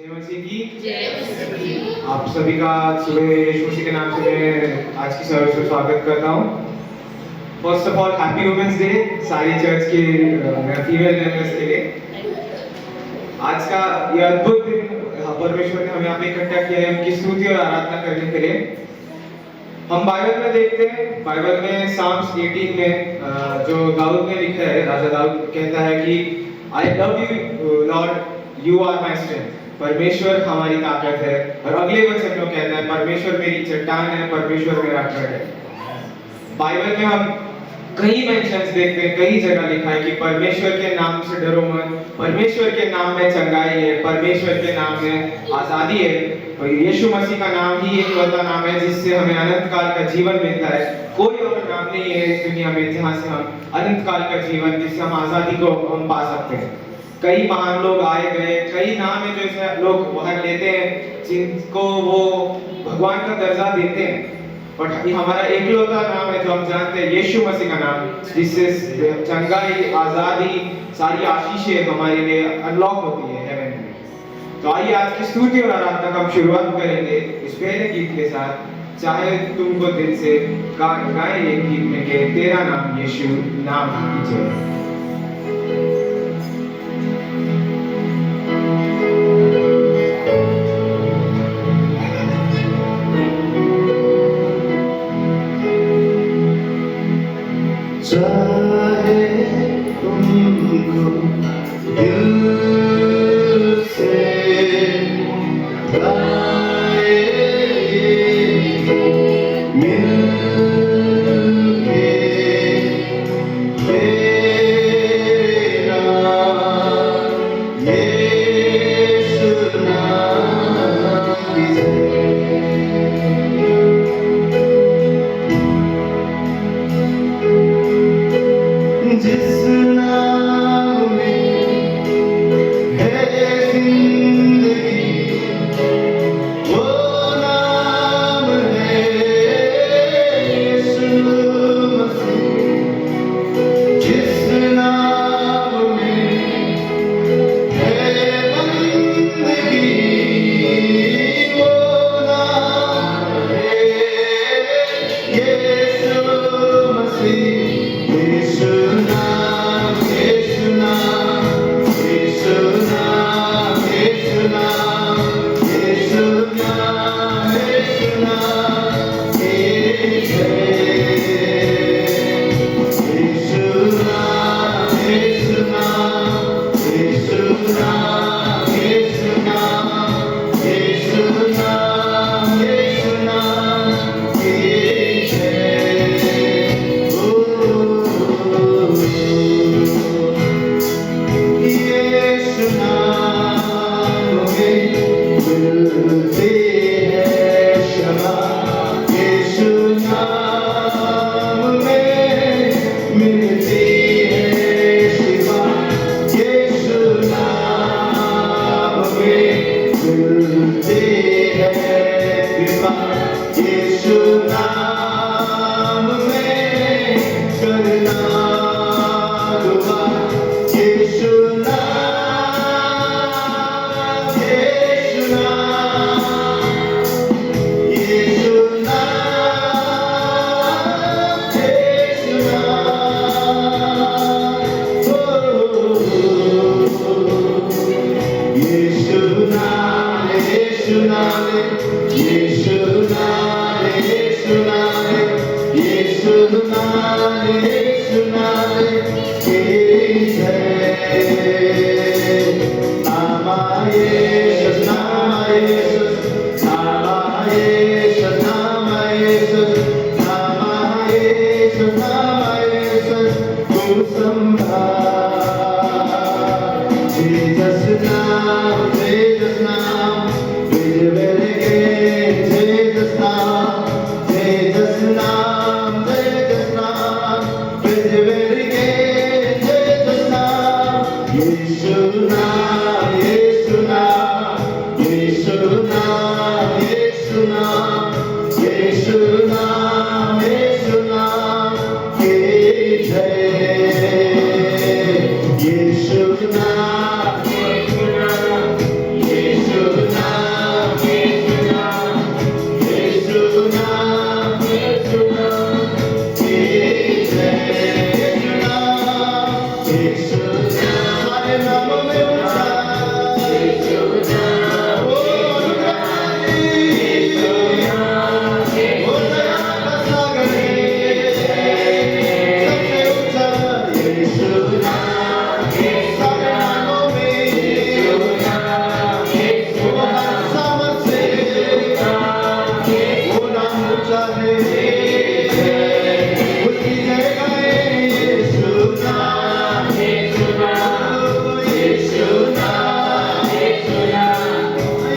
जय मसीह की। जय मसीह। आप सभी का सुबह यीशु मसीह के नाम से मैं आज की सर्विस में स्वागत करता हूँ। First of all happy women's day सारी चर्च के फीमेल मेंबर्स के लिए। आज का ये अद्भुत दिन परमेश्वर ने हमें यहाँ पे इकट्ठा किया है उनकी स्तुति और आराधना करने के लिए। हम बाइबल में देखते हैं, बाइबल में साम्स 18 में जो दाऊद ने लिखा है, राजा दाऊद कहता है कि I love you lord, you are my strength. परमेश्वर हमारी ताकत है। और अगले वचन में कहता है परमेश्वर मेरी चट्टान है, परमेश्वर मेरा गढ़ है। बाइबल में हम कई मेंशंस देखते हैं, कई जगह लिखा है कि परमेश्वर के नाम से डरो मत, परमेश्वर के नाम में चंगाई है, परमेश्वर के नाम में आजादी है। और यीशु मसीह का नाम ही एक ऐसा नाम है जिससे हमें अनंत काल का जीवन मिलता है। कोई और नाम नहीं है इस दुनिया में जहाँ से हम अनंत काल का जीवन, जिससे हम आजादी को हम पा सकते हैं। कई महान लोग आए गए, कई नाम है जो ऐसे लोग बाहर लेते हैं जिनको वो भगवान का दर्जा देते हैं। बट हमारा एकलौता नाम है जो हम जानते हैं, यीशु मसीह का नाम, जिससे चंगाई, आजादी, सारी आशीषें हमारे लिए अनलॉक होती है हेवन में। तो आइए आज की स्तुति और आराधना का हम शुरुआत करेंगे इस पहले गीत के साथ। चाहे तुमको दिल से गाए ये गीत में के तेरा नाम यीशु, नाम की जय। चाहे तुमको दिल से गाए मिल के तेरा यीशु नाम की जय। जिस नाम में है जिंदगी, वो नाम है यीशु मसीह। जिस नाम में है बंदगी, वो नाम है यीशु मसीह। यीशु नाम, यीशु नाम, यीशु नाम, यीशु नाम, यीशु नाम, यीशु नाम की जय। यीशु नाम, यीशु नाम, यीशु नाम, यीशु नाम, यीशु नाम, यीशु नाम की जय। यीशु नाम में मिलती है क्षमा, यीशु नाम में मिलती है शिफा, यीशु नाम में मिलती है कृपा, यीशु नाम में करना दुआ, यीशु नाम, यीशु नाम, यीशु नाम, यीशु नाम। यीशु नाम, यीशु नाम, यीशु नाम, यीशु नाम, यीशु नाम, यीशु नाम की जय। नामा यीशु, नामा यीशु, नामा यीशु, नामा यीशु, नामा यीशु, नामा यीशु, तू संभाल। Jesus नाम, Jesus नाम, विजय के Jesus नाम, Jesus नाम, Jesus नाम, विजय के Jesus नाम, यीशु नाम, यीशु नाम, यीशु नाम, यीशु नाम। चाहे उसकी जय गाए यीशु नाम यीशु नाम यीशु नाम यीशु नाम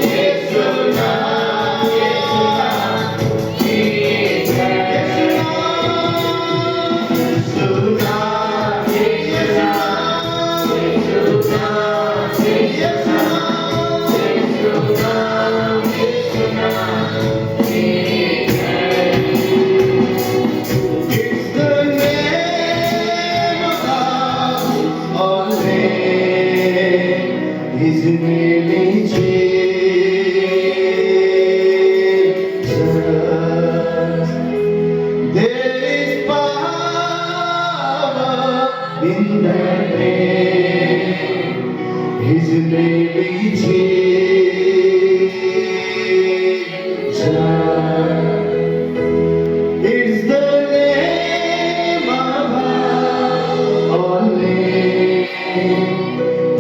यीशु नाम यीशु नाम यीशु नाम यीशु नाम यीशु नाम यीशु नाम यीशु नाम It's the name above all names. His name is Jesus. There is power in that name. His name is Jesus. It's the name above all names.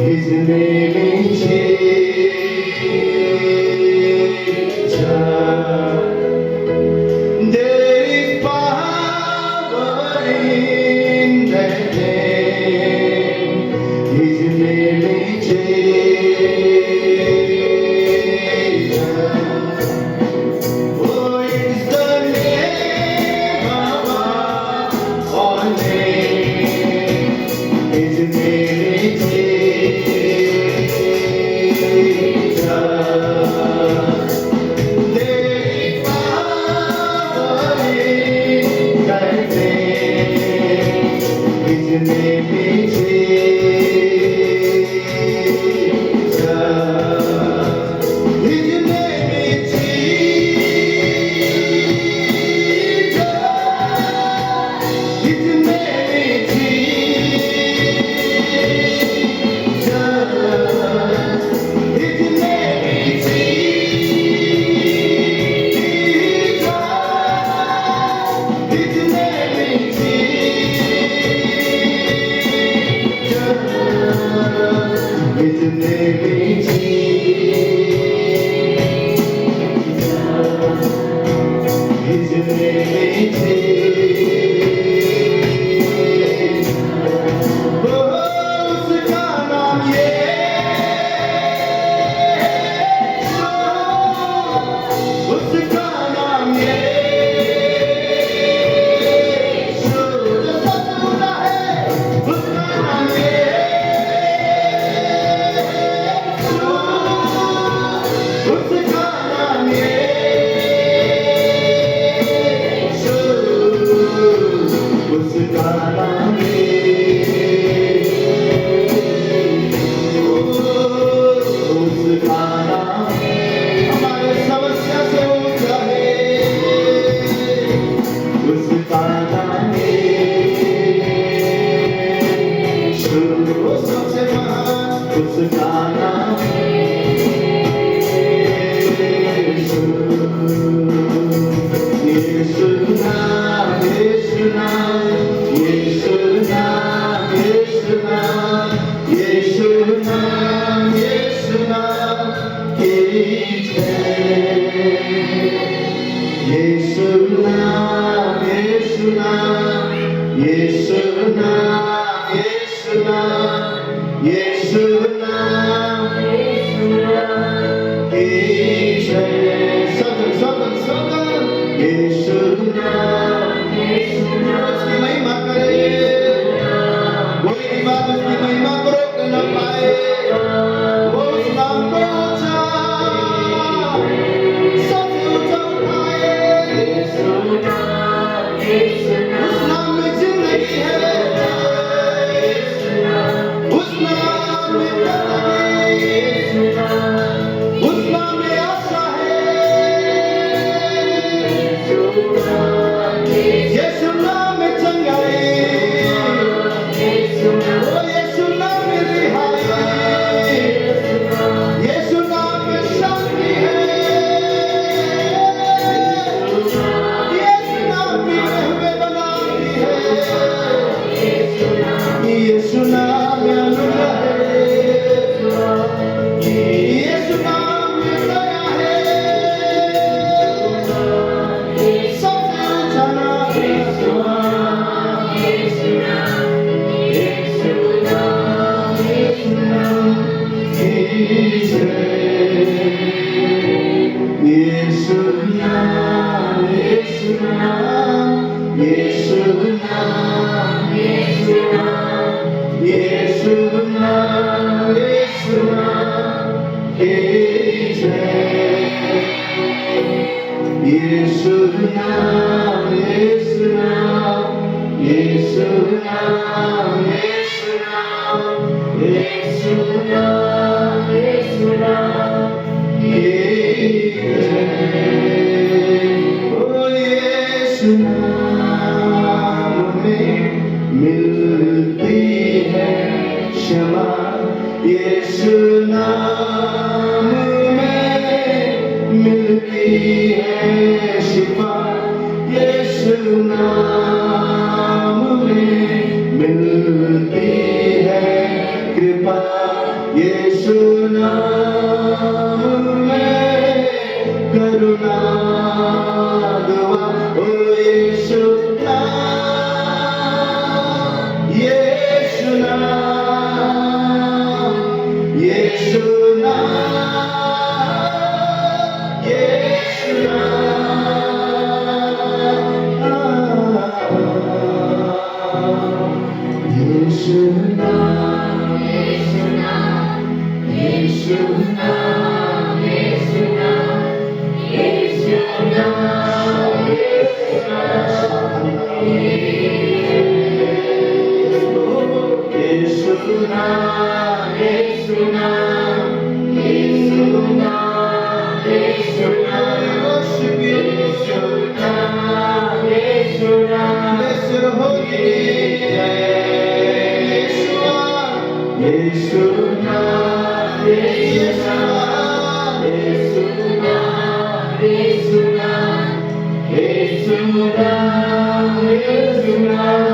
His name is Jesus. There is power in that name. His name is Jesus. Oh, it's the name above all names. His name is Jesus. There is power in that name. His name is Jesus. His name is Jesus. His name is Jesus. His name is Jesus. His name is Jesus. His name is Jesus. His name is Jesus. Oh, उसका नाम यीशु, उसका नाम यीशु, जो सब सुना है, उसका नाम यीशु, उसका नाम यीशु, उसका नाम उसका नाम हमारे समस्या से ऊंचा है, उसका नाम यीशु, वो सबसे महान, उसका नाम यीशु, यीशु नाम यीशु नाम यीशु नाम यीशु नाम यीशु नाम यीशु नाम की जय। यीशु नाम यीशु नाम यीशु नाम यीशु नाम यीशु नाम की जय। सदन सदन सदन यीशु नाम उसकी महिमा करे, कोई बात उसकी महिमा को रोक न पाए। वो उस नाम को ऊंचा, सबसे ऊंचा उठाए। उस नाम में जिंदगी है, उस नाम में जिंदगी, उस नाम में आशा है। यीशु नाम, यीशु नाम, यीशु नाम, यीशु नाम, यीशु नाम, यीशु नाम, ओ यीशु नाम में मिलती है क्षमा, यीशु नाम में मिलती है शिफा, यीशु नाम में मिलती है कृपा, यीशु नाम में करुणा दुआ, ओ यीशु नाम, यीशु नाम, यीशु नाम, यीशु नाम, यीशु नाम, यीशु नाम, यीशु नाम, यीशु नाम, यीशु नाम, यीशु यीशु नाम, यीशु नाम, यीशु नाम, यीशु नाम, worship you, यीशु नाम, यीशु नाम, bless your holy name, यीशुआ, यीशु नाम, यीशु नाम, यीशु नाम, यीशु नाम, यीशु नाम, यीशु नाम,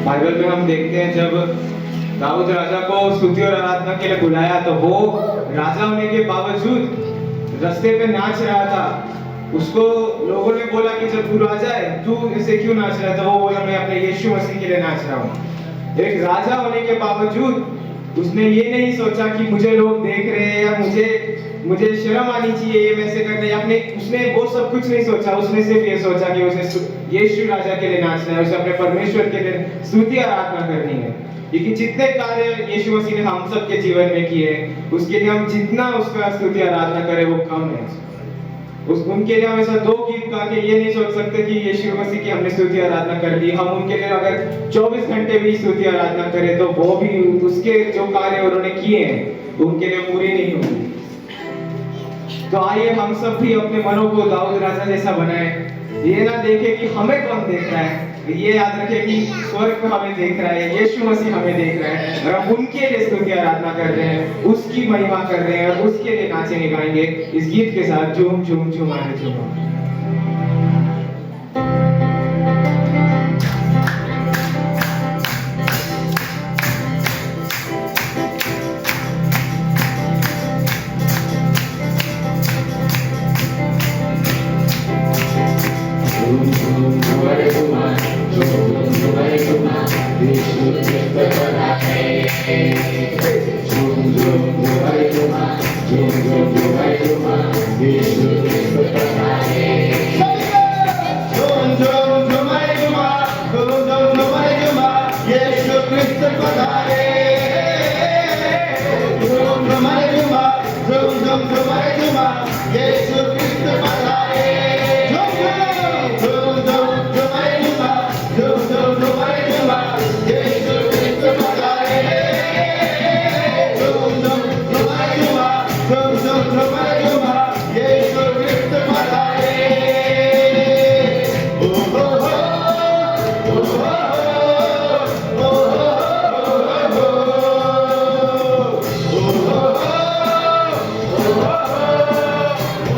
बाइबल में हम देखते हैं जब दाऊद राजा को स्तुति और आराधना के लिए बुलाया तो वो राजा होने के बावजूद रास्ते पे नाच रहा था। उसको लोगों ने बोला कि जब तू राजा है तू ऐसे क्यों नाच रहा है, तो वो बोला मैं अपने यीशु मसीह के लिए नाच रहा हूँ। एक राजा होने के बावजूद उसने ये नहीं सोचा कि मुझे लोग देख रहे हैं या मुझे शर्म आनी चाहिए ये वैसे करने, अपने उसने वो सब कुछ नहीं सोचा। उसने सिर्फ ये सोचा कि उसे यीशु राजा के लिए नाचना है, उसे अपने परमेश्वर के लिए स्तुति आराधना करनी है। क्योंकि जितने कार्य यीशु मसीह ने हम सब के जीवन में किए उसके लिए हम जितना उसका स्तुति आराधना करें वो कम है। उनके लिए हम ऐसा दो गीत गा के ये नहीं सोच सकते कि यीशु मसीह की हमने स्तुति आराधना कर दी। हम उनके लिए अगर 24 घंटे भी स्तुति आराधना करें तो वो भी उसके जो कार्य उन्होंने किए हैं उनके लिए पूरी नहीं होगी। तो आइए हम सब भी अपने मनों को दाऊद राजा जैसा बनाए, ये ना देखे कि हमें कौन देख रहा है, ये याद रखे कि स्वर्ग हमें देख रहा है, यीशु मसीह हमें देख रहा है और हम उनके लिए स्तुति आराधना कर रहे हैं, उसकी महिमा कर रहे हैं और उसके लिए नाचेंगे गाएंगे इस गीत के साथ, झूम झूम झूमारे झूमा।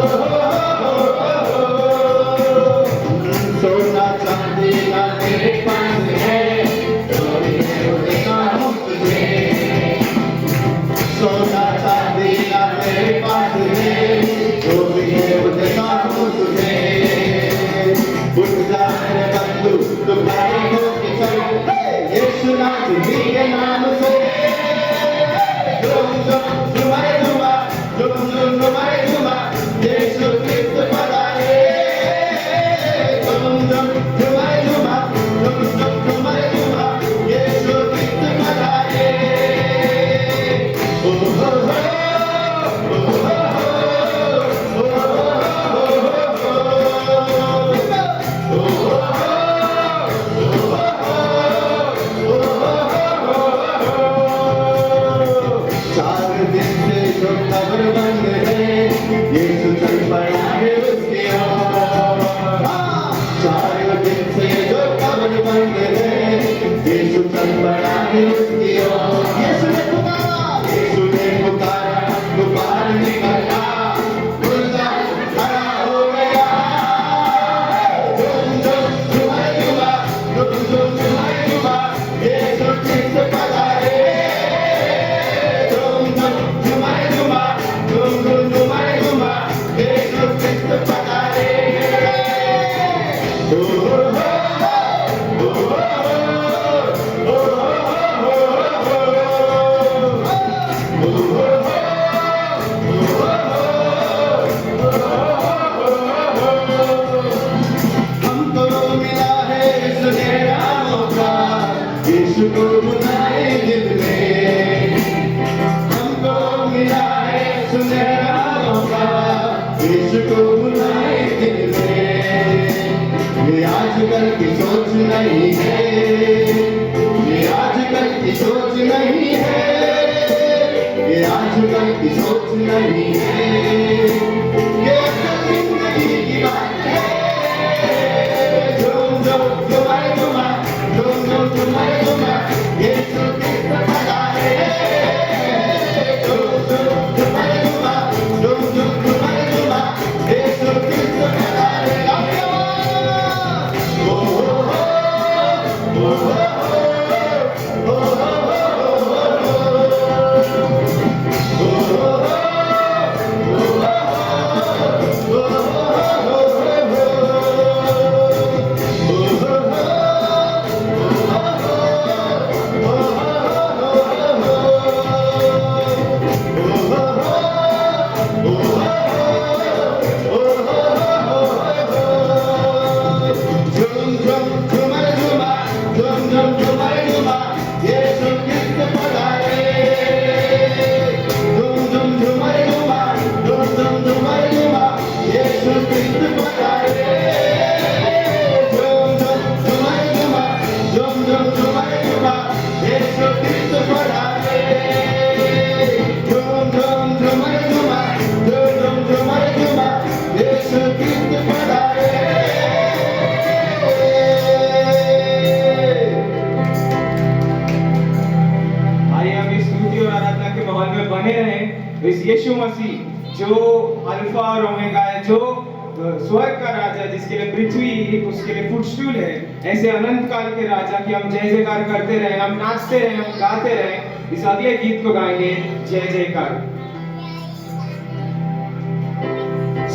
Oh यीशु क्रिस्त पधारे झूम झूम झूमाए झूमा झूम झूम झूमाए झूमा यीशु क्रिस्त पधारे ओ हो हो चार दिन से जो कब्र बंद है यीशु चल पड़ा है उसकी ओर चार दिन से जो कब्र बंद है यीशु चल पड़ा है उसकी ओर यीशु ने पुकारा पुकार निकला मुर्दा खड़ा हो गया झूम झूम झूमाए झूमा झूम झूम झूमाए झूमा यीशु क्रिस्त पधारे झूम झूम झूमाए झूमा झूम झूम झूमाए झूमा यीशु क्रिस्त पधारे ओ हो हो ओ हो हमको मिला है सुनहरा मौका यीशु को बुलाए दिल में हमको मिला है सुनहरा मौका यीशु को बुलाए दिल में ये आजकल की सोच नहीं है ये आजकल की सोच नहीं है ये आजकल की सोच नहीं है ये असल जिंदगी की बात है झूम झूम झूमाए झूमा झूम झूम झूमाए झूमा यीशु क्रिस्त पधारे झूम झूम झूमाए झूमा झूम झूम झूमाए झूमा यीशु क्रिस्त पधारे ओ हो हो ओ हो झूम झूम झूमाए झूमा झूम झूम झूमाए झूमा यीशु क्रिस्त पधारे झूम झूम झूमाए झूमा झूम झूम झूमाए झूमा यीशु क्रिस्त पधारे झूम झूम झूमाए झूमा झूम झूम झूमाए झूमा यीशु क्रिस्त पधारे झूम झूम झूमाए झूमा झूम झूम झूमाए झूमा यीशु क्रिस्त पधारे आइए हम इस स्तुति और आराधना के माहौल में बने रहें। इस यीशु मसीह जो अल्फा और ओमेगा है, जो स्वर्ग का राजा है, जिसके लिए पृथ्वी उसके लिए फुटस्टूल है, ऐसे अनंत काल के राजा की हम जय जयकार करते रहे, हम नाचते रहे, हम गाते रहे। इस अगले गीत को गाएंगे जय जयकार।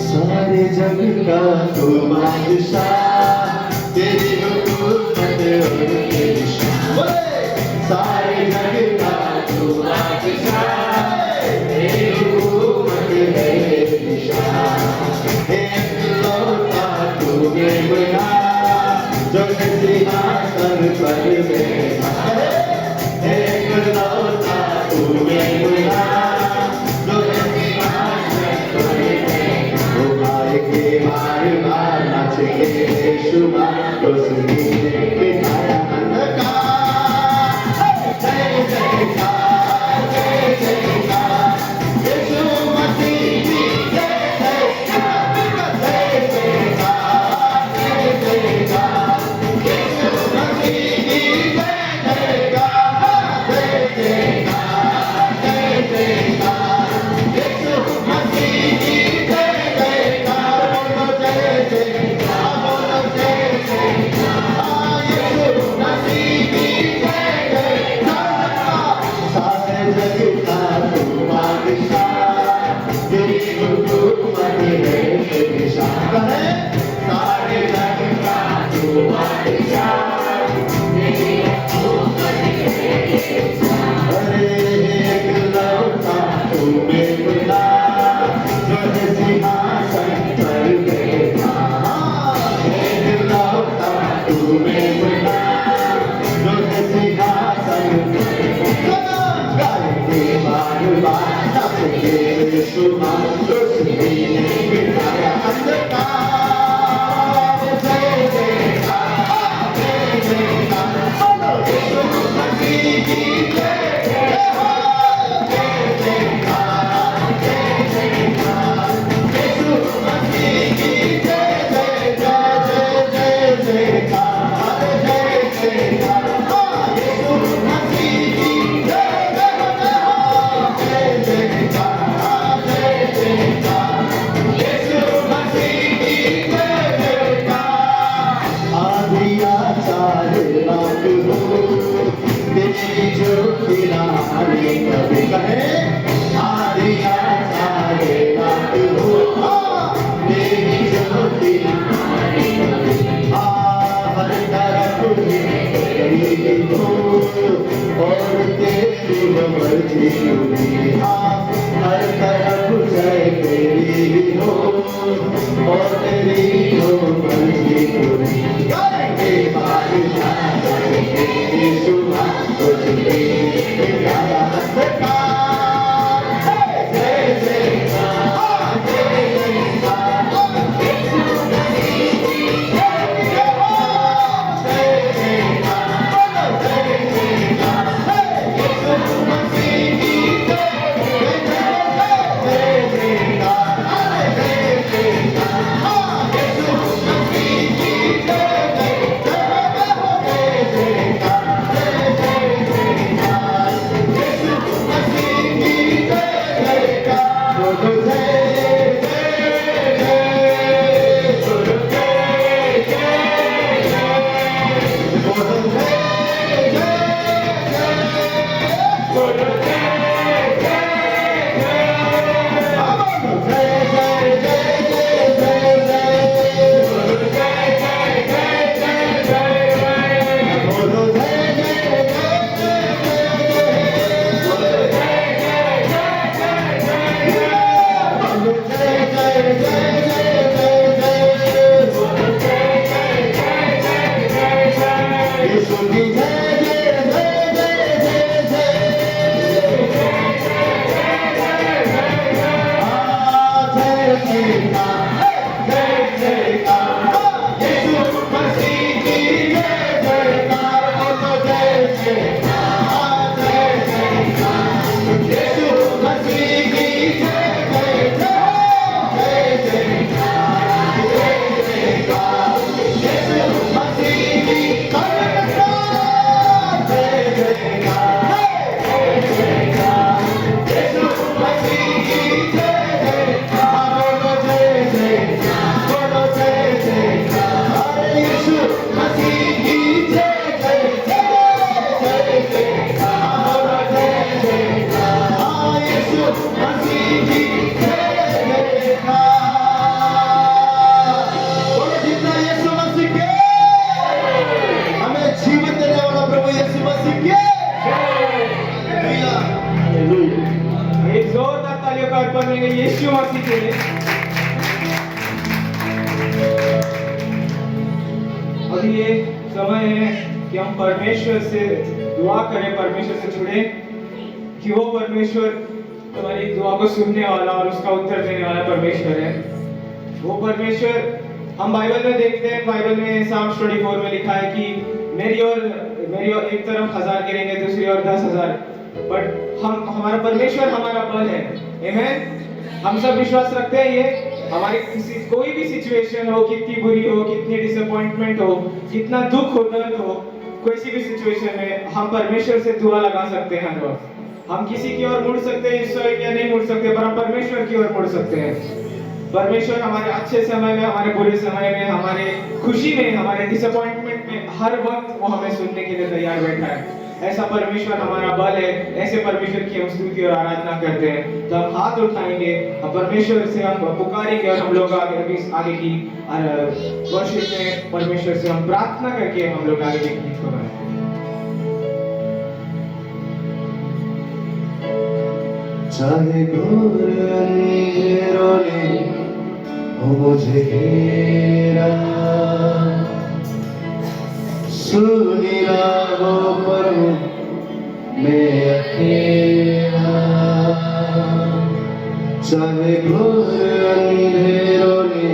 सारे जग का तू बादशाह तेरी हुकूमत और तेरी शान सारे जग का तू बादशाह तेरी हुकूमत है तेरी शान एक लौटा तूने बना जो सिंहासन पर बैठा है एक लौटा तूने बना जो सिंहासन पर के मार मार नाचेंगे शुभा तो सुनिए बिठाया अंधकार जय जयकार जय जयकार यीशु मसीह की जय जयकार जय जयकार जय जयकार यीशु मसीह की जय जयकार जय जयकार जय जयकार यीशु मसीह की जय जयकार बोलो जय जयकार बोलो जय जयकार अभी ये समय है कि हम परमेश्वर से दुआ करें, परमेश्वर से जुड़े, कि वो परमेश्वर तुम्हारी दुआ को सुनने वाला और उसका उत्तर देने वाला परमेश्वर है। वो परमेश्वर, हम बाइबल में देखते हैं, बाइबल में Psalms 24 में लिखा है कि मेरी और एक तरफ 1000 गिरेंगे, दूसरी ओर 10,000, बट हमारा परमेश्वर हमारा बल है। आमेन। हम सब विश्वास रखते हैं ये। हमारी कोई भी सिचुएशन हो, कितनी बुरी हो, कितनी डिसअपॉइंटमेंट हो, कितना दुख हो, दर्द हो, कोई भी सिचुएशन में हम परमेश्वर से दुआ लगा सकते हैं। हम किसी की ओर मुड़ सकते हैं इस समय, या नहीं मुड़ सकते, पर हम परमेश्वर की ओर मुड़ सकते हैं। परमेश्वर हमारे अच्छे समय में, हमारे बुरे समय में, हमारे खुशी में, हमारे डिसअपॉइंटमेंट में, हर वक्त वो हमें सुनने के लिए तैयार बैठा है। ऐसा परमेश्वर हमारा बल है। ऐसे परमेश्वर की हम स्तुति और आराधना करते हैं। तो हम हाथ उठाएंगे और परमेश्वर से हम पुकारेंगे, और हम लोग आगे की वर्शिप में परमेश्वर से हम प्रार्थना करके हम लोग आगे के गीत को गाएंगे। चाहे घोर अंधेरों ने हो मुझे घेरा, सुनी राहों पर मैं अकेला, चाहे घोर अंधेरों ने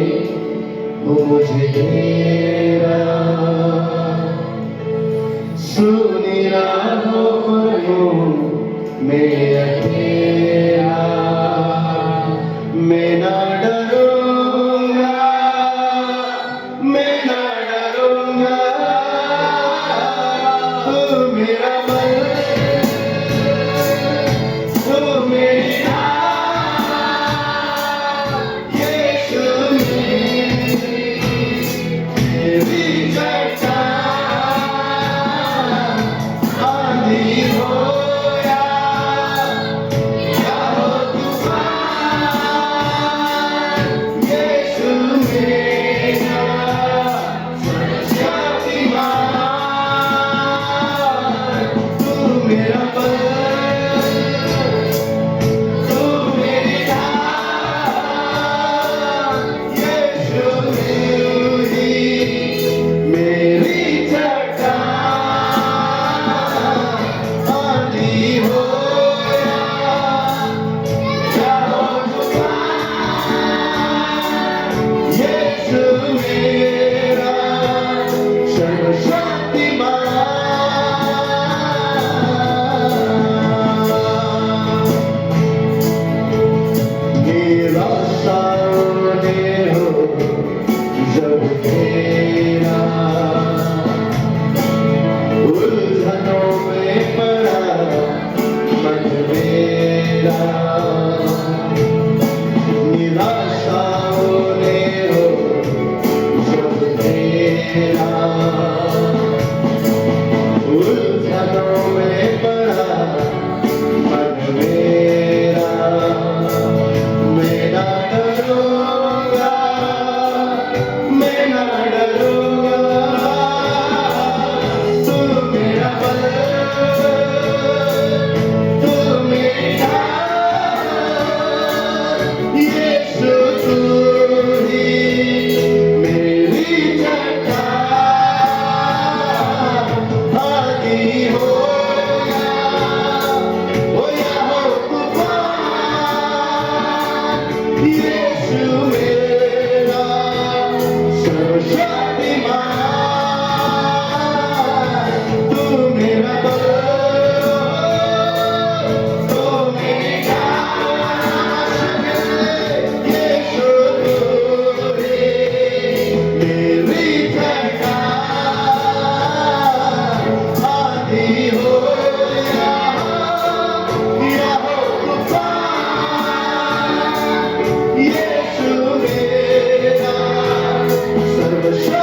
हो मुझे घेरा, सुनी राहों पर मैं अकेला, मैं ना डरूंगा, मैं ना डरूंगा, तू मेरा बल, तू मेरी यीशु मेरी चट्टान, आंधी हो the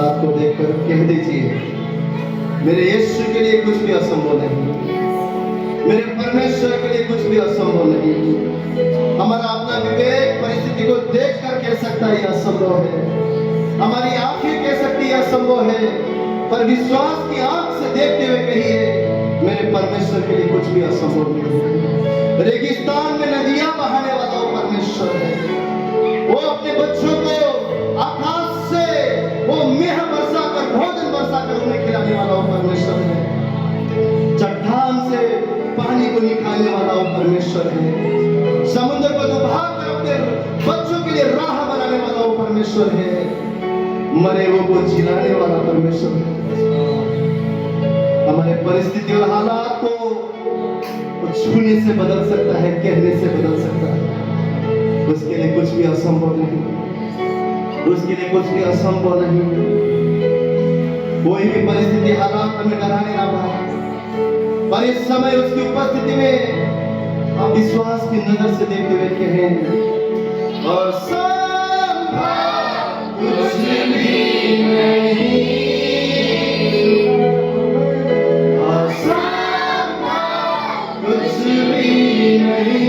हालात को देखकर कह दीजिए, मेरे यीशु के लिए कुछ भी असंभव नहीं, मेरे परमेश्वर के लिए कुछ भी असंभव नहीं। हमारा अपना विवेक परिस्थिति को देखकर कह सकता है यह असंभव है, हमारी आंखें कह सकती है असंभव है, पर विश्वास की आंख से देखते हुए कहिए, मेरे परमेश्वर के लिए कुछ भी असंभव नहीं है। रेगिस्तान में नदियां बहाने वाला वो परमेश्वर है। वो अपने बच्चों को आकाश से वो मेह बरसा कर, भोजन बरसा कर उन्हें खिलाने वाला वो परमेश्वर है। चट्टान से पानी को निकालने वाला वो परमेश्वर है। समुद्र को डुबा कर अपने बच्चों के लिए राह बनाने वाला वो परमेश्वर है। मरे हुए को जिलाने वाला परमेश्वर है। हमारे परिस्थिति और हालात को छूने से बदल सकता है, कहने से बदल सकता है। उसके लिए कुछ भी असंभव नहीं, उसके लिए कुछ भी असंभव नहीं। कोई भी परिस्थिति हालात हमें डराने ना पाए, पर इस समय उसकी उपस्थिति में आप विश्वास की नजर से देखते हुए कहें, और कुछ भी नहीं, कुछ भी नहीं, कुछ भी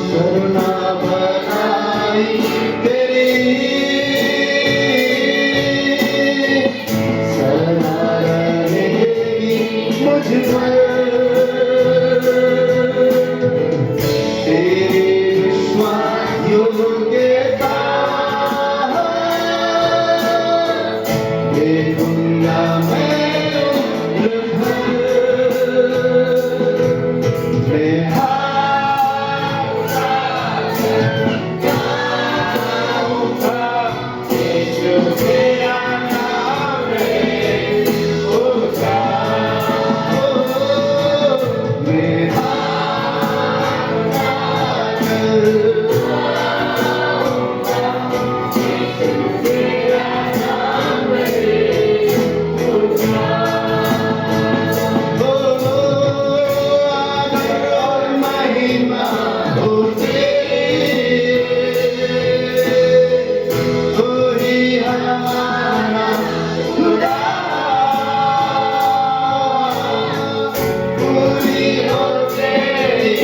करुणा बनाई तेरी सदा रहेगी मुझ पर तेरी विश्वास योग्यता देखूंगा मैं उम्र भर मैं हाथ उठाऊंगा यीशु तेरा नाम है ऊंचा मैं हाथ उठाकर आदर और महिमा हो तेरी तू ही हमारा खुदा पूरी हो तेरी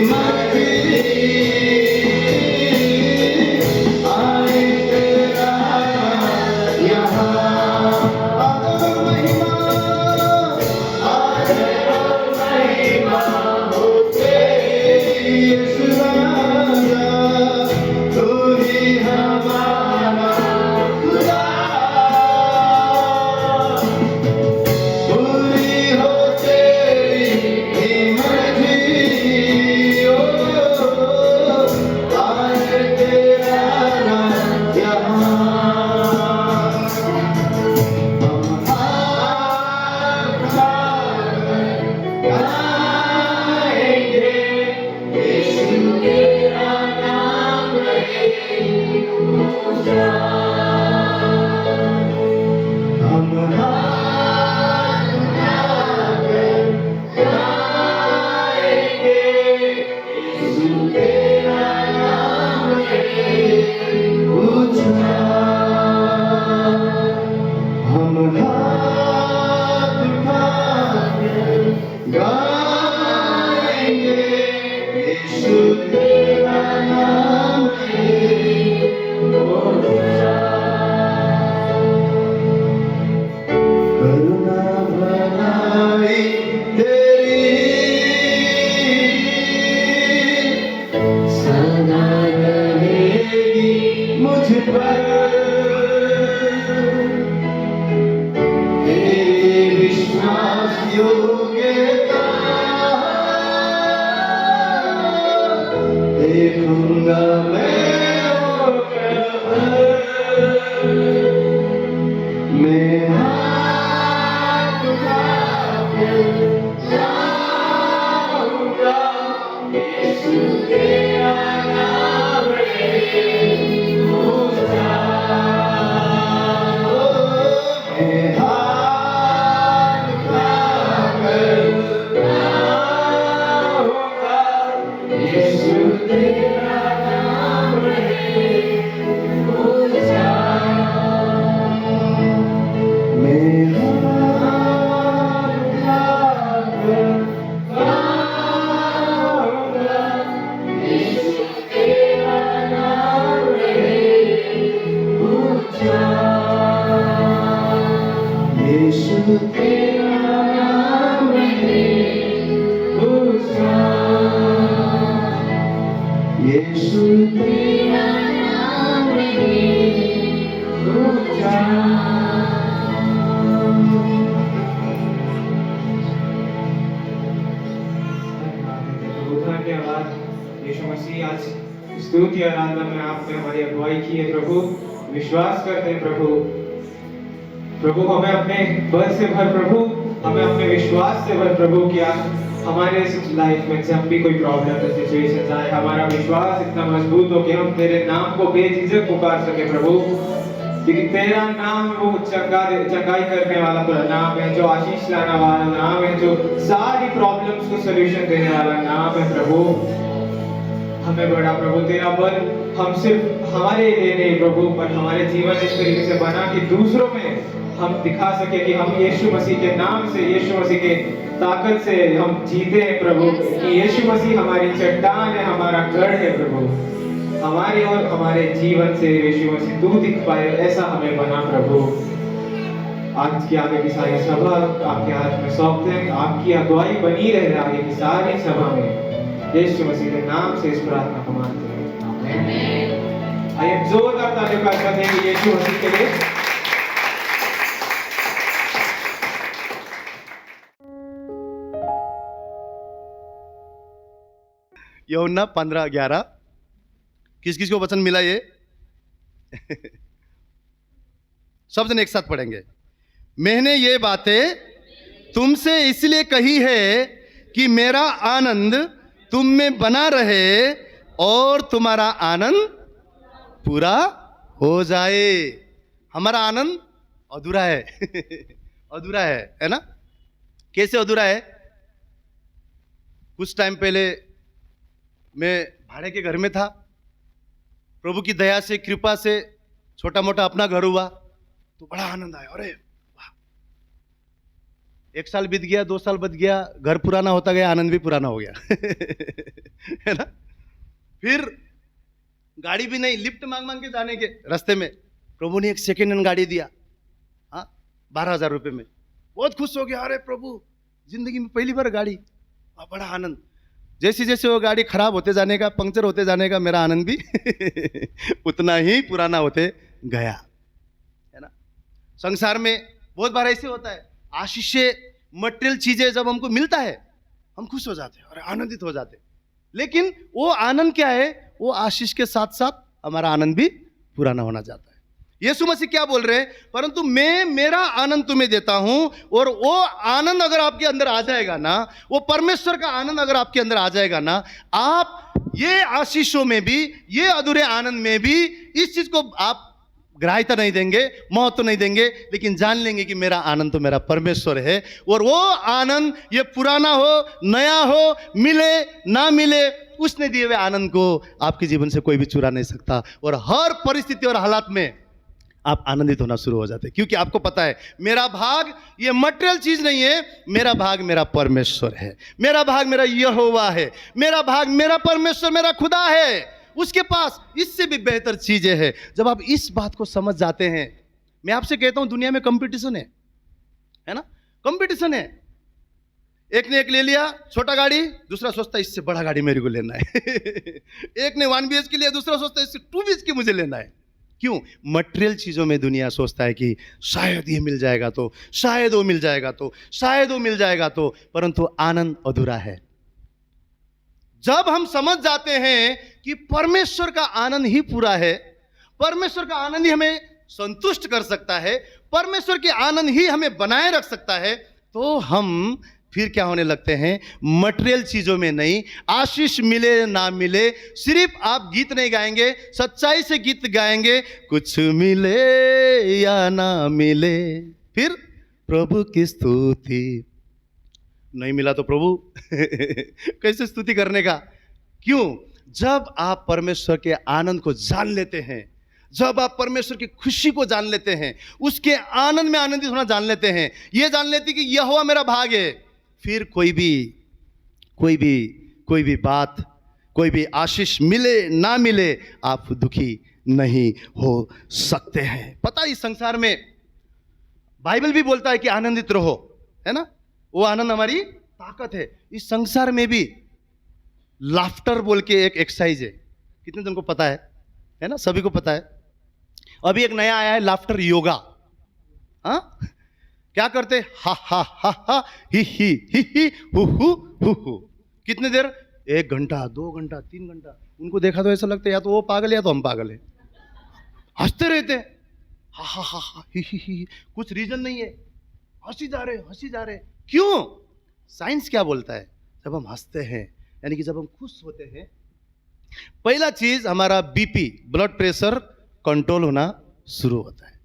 मर्जी आए तेरा यहाँ आदर और महिमा हो तेरी यीशु राजा तू ही हमारा खुदा पूरी हो तेरी मर्जी ओ आए तेरा नाम यहाँ हम हाथ गाएंगे यीशु तेरा नाम है ऊंचा हम हाथ उठाकर गाएंगे यीशु तेरा नाम है ऊंचा हम हाथ उठाकर गाएंगे यीशु तेरा नाम है ऊंचा करुणा बनाई तेरी सदा रहेगी मुझ पर तेरी विश्वास योग्यता देखूंगा मैं मैं हाथ उठाकर जाऊंगा यीशु तेरा नाम है ऊंचा मैं हाथ उठाकर जाऊंगा यीशु तेरा नाम है ऊंचा मैं हाथ उठाकर गाऊंगा यीशु तेरा नाम है ऊंचा यीशु तेरा नाम है ऊंचा यीशु तेरा नाम है ऊंचा के बाद यीशु मसीह आज स्तुति आराधना में आपने हमारी अगुवाई की है प्रभु विश्वास करते हैं प्रभु प्रभु हमें अपने बल से भर प्रभु हमें अपने विश्वास से भर प्रभु क्या हमारे इस लाइफ में जब भी कोई प्रॉब्लम या सिचुएशन आए हमारा विश्वास इतना मजबूत हो कि हम तेरे नाम को बेझिझक पुकार सके प्रभु क्योंकि तेरा नाम वो चंगाई करने वाला नाम है जो आशीष लाने वाला नाम है जो सारी प्रॉब्लम्स को सॉल्यूशन देने वाला नाम है प्रभु हमें बड़ा प्रभु तेरा बल हम सिर्फ हमारे लिए नहीं प्रभु, पर हमारे जीवन इस तरीके से बना कि दूसरों में हम दिखा सके कि हम यीशु मसीह के नाम से, यीशु मसीह के ताकत से हम जीते हैं प्रभु, कि यीशु मसीह हमारी चट्टान है, हमारा गढ़ है प्रभु। हमारे और हमारे जीवन से यीशु मसीह तू दिख पाए, ऐसा हमें बना प्रभु। आज की आगे की सारी सभा आपके हाथ में सौंपते हैं, आपकी अगुवाई बनी रहे आगे की सारी सभा में, यीशु मसीह के नाम से इस प्रार्थना को मांगते हैं, आमीन। आइए जोरदार तालियों का साथ देंगे यीशु मसीह के लिए। यूहन्ना 15:11, किस किस को वचन मिला ये? सब जन एक साथ पढ़ेंगे। मैंने ये बातें तुमसे इसलिए कही है कि मेरा आनंद तुम में बना रहे और तुम्हारा आनंद पूरा हो जाए। हमारा आनंद अधूरा है अधूरा है ना? कैसे अधूरा है? कुछ टाइम पहले मैं भाड़े के घर में था, प्रभु की दया से, कृपा से छोटा मोटा अपना घर हुआ तो बड़ा आनंद आया। अरे वाह, 1 साल बीत गया, 2 साल बीत गया, घर पुराना होता गया, आनंद भी पुराना हो गया है ना? फिर गाड़ी भी नहीं, लिफ्ट मांग मांग के जाने के रास्ते में प्रभु ने एक सेकेंड हैंड गाड़ी दिया, हाँ, 12,000 रुपये में। बहुत खुश हो गया, अरे प्रभु जिंदगी में पहली बार गाड़ी, बड़ा आनंद। जैसे जैसे वो गाड़ी खराब होते जाने का, पंक्चर होते जाने का, मेरा आनंद भी उतना ही पुराना होते गया, है ना? संसार में बहुत बार ऐसे होता है, आशीष से मटेरियल चीजें जब हमको मिलता है हम खुश हो जाते हैं और आनंदित हो जाते हैं, लेकिन वो आनंद क्या है? वो आशीष के साथ साथ हमारा आनंद भी पुराना होना जाता है। यीशु मसीह क्या बोल रहे हैं? परंतु मैं मेरा आनंद तुम्हें देता हूं, और वो आनंद अगर आपके अंदर आ जाएगा ना, वो परमेश्वर का आनंद अगर आपके अंदर आ जाएगा ना, आप ये आशीषों में भी, ये अधूरे आनंद में भी इस चीज को आप ग्राह्यता नहीं देंगे, महत्व नहीं देंगे, लेकिन जान लेंगे कि मेरा आनंद तो मेरा परमेश्वर है। और वो आनंद ये पुराना हो, नया हो, मिले ना मिले, उसने दिए हुए आनंद को आपके जीवन से कोई भी चुरा नहीं सकता। और हर परिस्थिति और हालात में आप आनंदित होना शुरू हो जाते हैं, क्योंकि आपको पता है मेरा भाग ये मटेरियल चीज नहीं है, मेरा भाग मेरा परमेश्वर है, मेरा भाग मेरा यहोवा है, मेरा भाग मेरा परमेश्वर, मेरा खुदा है, उसके पास इससे भी बेहतर चीजें हैं। जब आप इस बात को समझ जाते हैं, मैं आपसे कहता हूं दुनिया में कंपटीशन है ना? कंपटीशन है। एक ने एक ले लिया छोटा गाड़ी, दूसरा सोचता है इससे बड़ा गाड़ी मेरे को लेना है एक ने 1 BHK लिया, दूसरा सोचता है इससे 2 BHK मुझे लेना है। क्यों? मटेरियल चीजों में दुनिया सोचता है कि शायद ये मिल जाएगा तो, शायद वो मिल जाएगा तो, शायद वो मिल जाएगा तो, परंतु आनंद अधूरा है। जब हम समझ जाते हैं कि परमेश्वर का आनंद ही पूरा है, परमेश्वर का आनंद ही हमें संतुष्ट कर सकता है, परमेश्वर के आनंद ही हमें बनाए रख सकता है, तो हम फिर क्या होने लगते हैं? मटेरियल चीजों में नहीं, आशीष मिले ना मिले, सिर्फ आप गीत नहीं गाएंगे, सच्चाई से गीत गाएंगे, कुछ मिले या ना मिले, फिर प्रभु की स्तुति। नहीं मिला तो प्रभु कैसे स्तुति करने का? क्यों? जब आप परमेश्वर के आनंद को जान लेते हैं, जब आप परमेश्वर की खुशी को जान लेते हैं, उसके आनंद में आनंदित होना जान लेते हैं, ये जान लेते कि यहोवा मेरा भाग है, फिर कोई भी बात, कोई भी आशीष मिले ना मिले, आप दुखी नहीं हो सकते हैं। पता है इस संसार में बाइबल भी बोलता है कि आनंदित रहो, है ना? वो आनंद हमारी ताकत है। इस संसार में भी लाफ्टर बोल के एक एक्सरसाइज है, कितने जन को पता है ना? सभी को पता है। अभी एक नया आया है लाफ्टर योगा। हाँ, क्या करते? हा हा हा हा, ही हु हु। कितने देर? 1 घंटा, 2 घंटा, 3 घंटा। उनको देखा तो ऐसा लगता है या तो वो पागल है या तो हम पागल है। हंसते रहते, हा हा हा हा, ही। कुछ रीजन नहीं है, हंसी जा रहे। क्यों? साइंस क्या बोलता है? जब हम हंसते हैं, यानी कि जब हम खुश होते हैं, पहला चीज हमारा बीपी, ब्लड प्रेशर कंट्रोल होना शुरू होता है।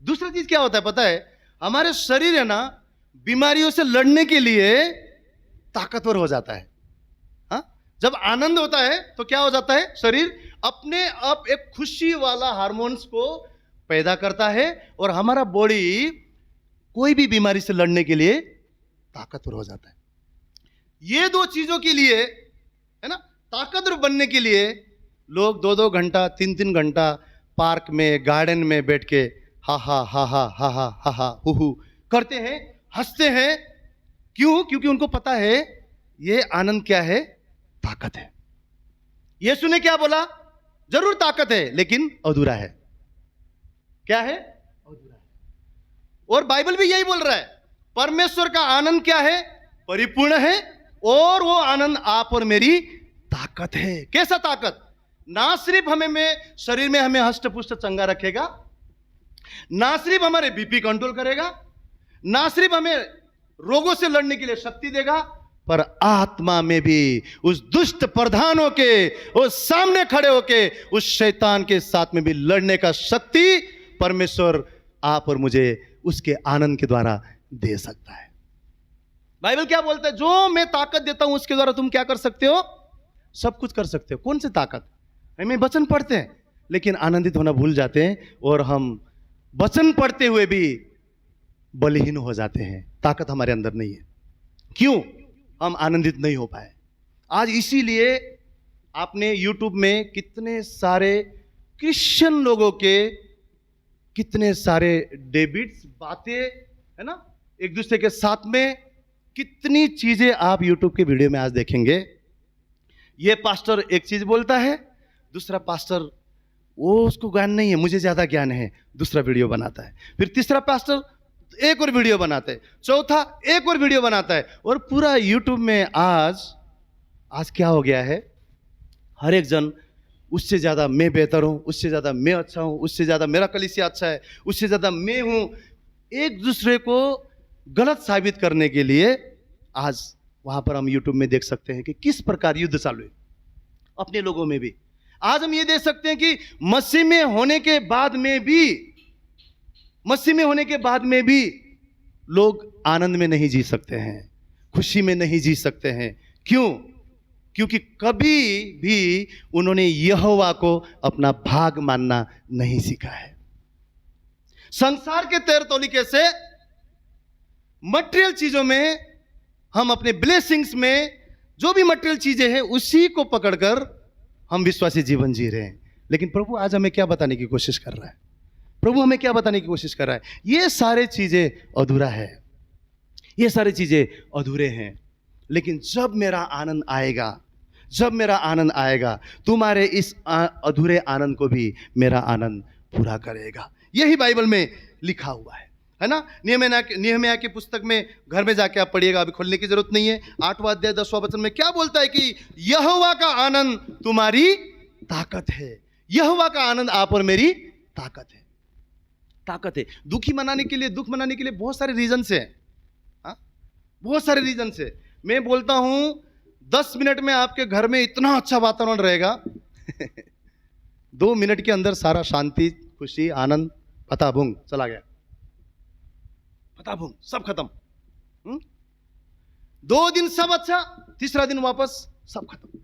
दूसरा चीज क्या होता है पता है? हमारे शरीर है ना, बीमारियों से लड़ने के लिए ताकतवर हो जाता है। हाँ, जब आनंद होता है तो क्या हो जाता है? शरीर अपने आप एक खुशी वाला हार्मोन्स को पैदा करता है और हमारा बॉडी कोई भी बीमारी से लड़ने के लिए ताकतवर हो जाता है। ये दो चीजों के लिए, है ना, ताकतवर बनने के लिए लोग 2-2 घंटा 3-3 घंटा पार्क में, गार्डन में बैठ के हा हा हा हा हा हा हा हा हु हु करते हैं, हंसते हैं। क्यों? क्योंकि उनको पता है ये आनंद क्या है? ताकत है। यीशु ने क्या बोला? जरूर ताकत है लेकिन अधूरा है। क्या है? अधूरा है। और बाइबल भी यही बोल रहा है, परमेश्वर का आनंद क्या है? परिपूर्ण है, और वो आनंद आप और मेरी ताकत है। कैसा ताकत? ना सिर्फ हमें शरीर में हमें हष्ट पुष्ट चंगा रखेगा, ना सिर्फ हमारे बीपी कंट्रोल करेगा, ना सिर्फ हमें रोगों से लड़ने के लिए शक्ति देगा, पर आत्मा में भी उस दुष्ट प्रधानों के उस सामने खड़े होके उस शैतान के साथ में भी लड़ने का शक्ति परमेश्वर आप और मुझे उसके आनंद के द्वारा दे सकता है। बाइबल क्या बोलता है? जो मैं ताकत देता हूं उसके द्वारा तुम क्या कर सकते हो? सब कुछ कर सकते हो। कौन सी ताकत? हमें वचन पढ़ते हैं लेकिन आनंदित होना भूल जाते हैं, और हम वचन पढ़ते हुए भी बलहीन हो जाते हैं। ताकत हमारे अंदर नहीं है। क्यों? हम आनंदित नहीं हो पाए। आज इसीलिए आपने YouTube में कितने सारे क्रिश्चियन लोगों के कितने सारे डेबिट्स, बातें, है ना, एक दूसरे के साथ में कितनी चीजें आप YouTube के वीडियो में आज देखेंगे। ये पास्टर एक चीज बोलता है, दूसरा पास्टर वो उसको ज्ञान नहीं है, मुझे ज्यादा ज्ञान है, दूसरा वीडियो बनाता है। फिर तीसरा पास्टर एक और वीडियो बनाता है, चौथा एक और वीडियो बनाता है, और पूरा YouTube में आज क्या हो गया है? हर एक जन उससे ज्यादा मैं बेहतर हूं, उससे ज्यादा मैं अच्छा हूं, उससे ज्यादा मेरा कलीसिया अच्छा है, उससे ज्यादा मैं हूं। एक दूसरे को गलत साबित करने के लिए आज वहां पर हम YouTube में देख सकते हैं कि किस प्रकार युद्ध चालू है अपने लोगों में भी। आज हम ये देख सकते हैं कि मसीह में होने के बाद में भी लोग आनंद में नहीं जी सकते हैं, खुशी में नहीं जी सकते हैं। क्यों? क्योंकि कभी भी उन्होंने यहोवा को अपना भाग मानना नहीं सीखा है। संसार के तैर तौलिके से, मटेरियल चीजों में, हम अपने ब्लेसिंग्स में जो भी मटेरियल चीजें हैं उसी को पकड़कर हम विश्वासी जीवन जी रहे हैं। लेकिन प्रभु आज हमें क्या बताने की कोशिश कर रहा है? प्रभु हमें क्या बताने की कोशिश कर रहा है? ये सारे चीजें अधूरा है, ये सारी चीजें अधूरे हैं। लेकिन जब मेरा आनंद आएगा, तुम्हारे इस अधूरे आनंद को भी मेरा आनंद पूरा करेगा। यही बाइबल में लिखा हुआ है ना। निहम्याह की पुस्तक में घर में जाके आप पढ़िएगा, अभी खोलने की जरूरत नहीं है। 8वां अध्याय 10वां वचन में क्या बोलता है कि यहोवा का आनंद तुम्हारी ताकत है। यहोवा का आनंद आप और मेरी ताकत है। दुख मनाने के लिए बहुत सारे रीजन है, बहुत सारे रीजन है। मैं बोलता हूं 10 मिनट में आपके घर में इतना अच्छा वातावरण रहेगा 2 मिनट के अंदर सारा शांति, खुशी, आनंद पताभूंग चला गया, पताभूंग सब खत्म। 2 दिन सब अच्छा, तीसरा दिन वापस सब खत्म।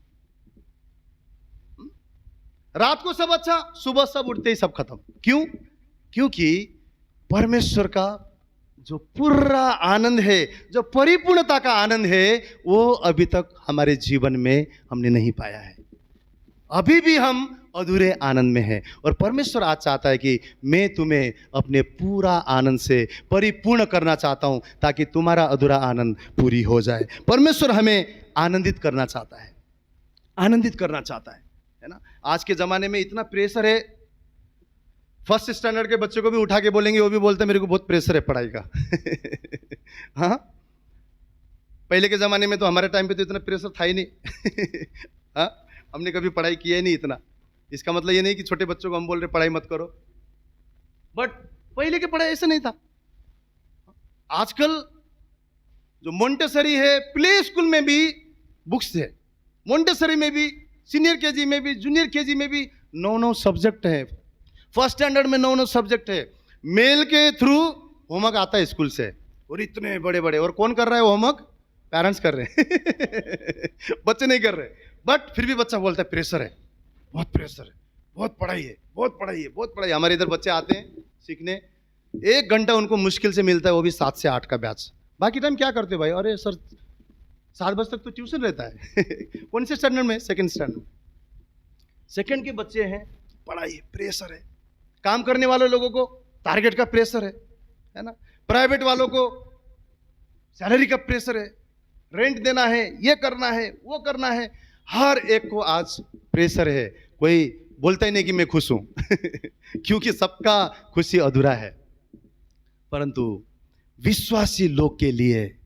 रात को सब अच्छा, सुबह सब उठते ही सब खत्म। क्यों? क्योंकि परमेश्वर का जो पूरा आनंद है, जो परिपूर्णता का आनंद है, वो अभी तक हमारे जीवन में हमने नहीं पाया है। अभी भी हम अधूरे आनंद में हैं, और परमेश्वर आज चाहता है कि मैं तुम्हें अपने पूरा आनंद से परिपूर्ण करना चाहता हूं, ताकि तुम्हारा अधूरा आनंद पूरी हो जाए। परमेश्वर हमें आनंदित करना चाहता है ना। आज के ज़माने में इतना प्रेशर है, फर्स्ट स्टैंडर्ड के बच्चे को भी उठा के बोलेंगे, वो भी बोलते हैं मेरे को बहुत प्रेशर है पढ़ाई का। हाँ, पहले के ज़माने में तो, हमारे टाइम पे तो इतना प्रेशर था ही नहीं। हाँ, हमने कभी पढ़ाई किया ही नहीं इतना। इसका मतलब ये नहीं कि छोटे बच्चों को हम बोल रहे पढ़ाई मत करो, बट पहले की पढ़ाई ऐसा नहीं था। आजकल जो मोंटेसरी है, प्ले स्कूल में भी बुक्स है, मोंटेसरी में भी, सीनियर केजी में भी, जूनियर केजी में भी 9 सब्जेक्ट है। फर्स्ट स्टैंडर्ड में 9 सब्जेक्ट है। मेल के थ्रू होमवर्क आता है स्कूल से, और इतने बड़े बड़े, और कौन कर रहा है होमवर्क? पेरेंट्स कर रहे हैं। बच्चे नहीं कर रहे, बट फिर भी बच्चा बोलता है प्रेशर है। बहुत प्रेशर है, बहुत पढ़ाई है, बहुत पढ़ाई है, बहुत पढ़ाई है। हमारे इधर बच्चे आते हैं सीखने, 1 घंटा उनको मुश्किल से मिलता है, वो भी 7 से 8 का बैच। बाकी टाइम क्या करते हो भाई? अरे सर 7 बजे तक तो ट्यूशन रहता है। कौन से स्टैंडर्ड में? सेकंड स्टैंडर्ड में। सेकंड के बच्चे हैं, पढ़ाई है, प्रेशर है। काम करने वाले लोगों को टारगेट का प्रेशर है ना। प्राइवेट वालों को सैलरी का प्रेशर है, रेंट देना है, ये करना है, वो करना है। हर एक को आज प्रेशर है। कोई बोलता ही नहीं कि मैं खुश हूं क्योंकि सबका खुशी अधूरा है। परंतु विश्वासी लोग के लिए,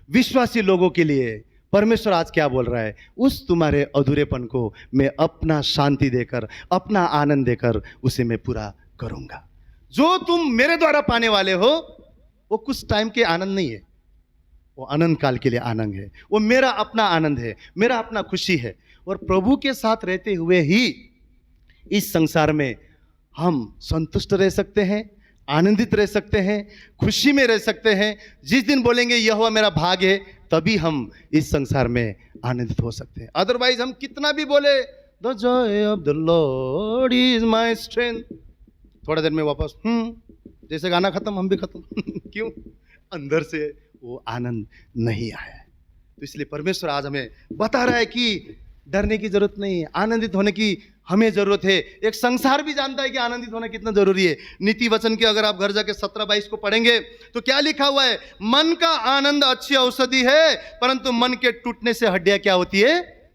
विश्वासी लोगों के लिए परमेश्वर आज क्या बोल रहा है? उस तुम्हारे अधूरेपन को मैं अपना शांति देकर, अपना आनंद देकर उसे मैं पूरा करूंगा। जो तुम मेरे द्वारा पाने वाले हो वो कुछ टाइम के आनंद नहीं है, वो अनंत काल के लिए आनंद है। वो मेरा अपना आनंद है, मेरा अपना खुशी है। और प्रभु के साथ रहते हुए ही इस संसार में हम संतुष्ट रह सकते हैं, आनंदित रह सकते हैं, खुशी में रह सकते हैं। जिस दिन बोलेंगे यहोवा मेरा भाग है, तभी हम इस संसार में आनंदित हो सकते हैं। अदरवाइज हम कितना भी बोले the Joy of the Lord is my strength, थोड़ा देर में वापस जैसे गाना खत्म हम भी खत्म। क्यों? अंदर से वो आनंद नहीं आया है। तो इसलिए परमेश्वर आज हमें बता रहा है कि डरने की जरूरत नहीं है, आनंदित होने की हमें जरूरत है। एक संसार भी जानता है कि आनंदित होना कितना जरूरी है। नीति वचन के अगर आप घर जाके 17-22 को पढ़ेंगे तो क्या लिखा हुआ है? मन का आनंद अच्छी औषधि है, परंतु मन के टूटने से हड्डियां क्या होती है?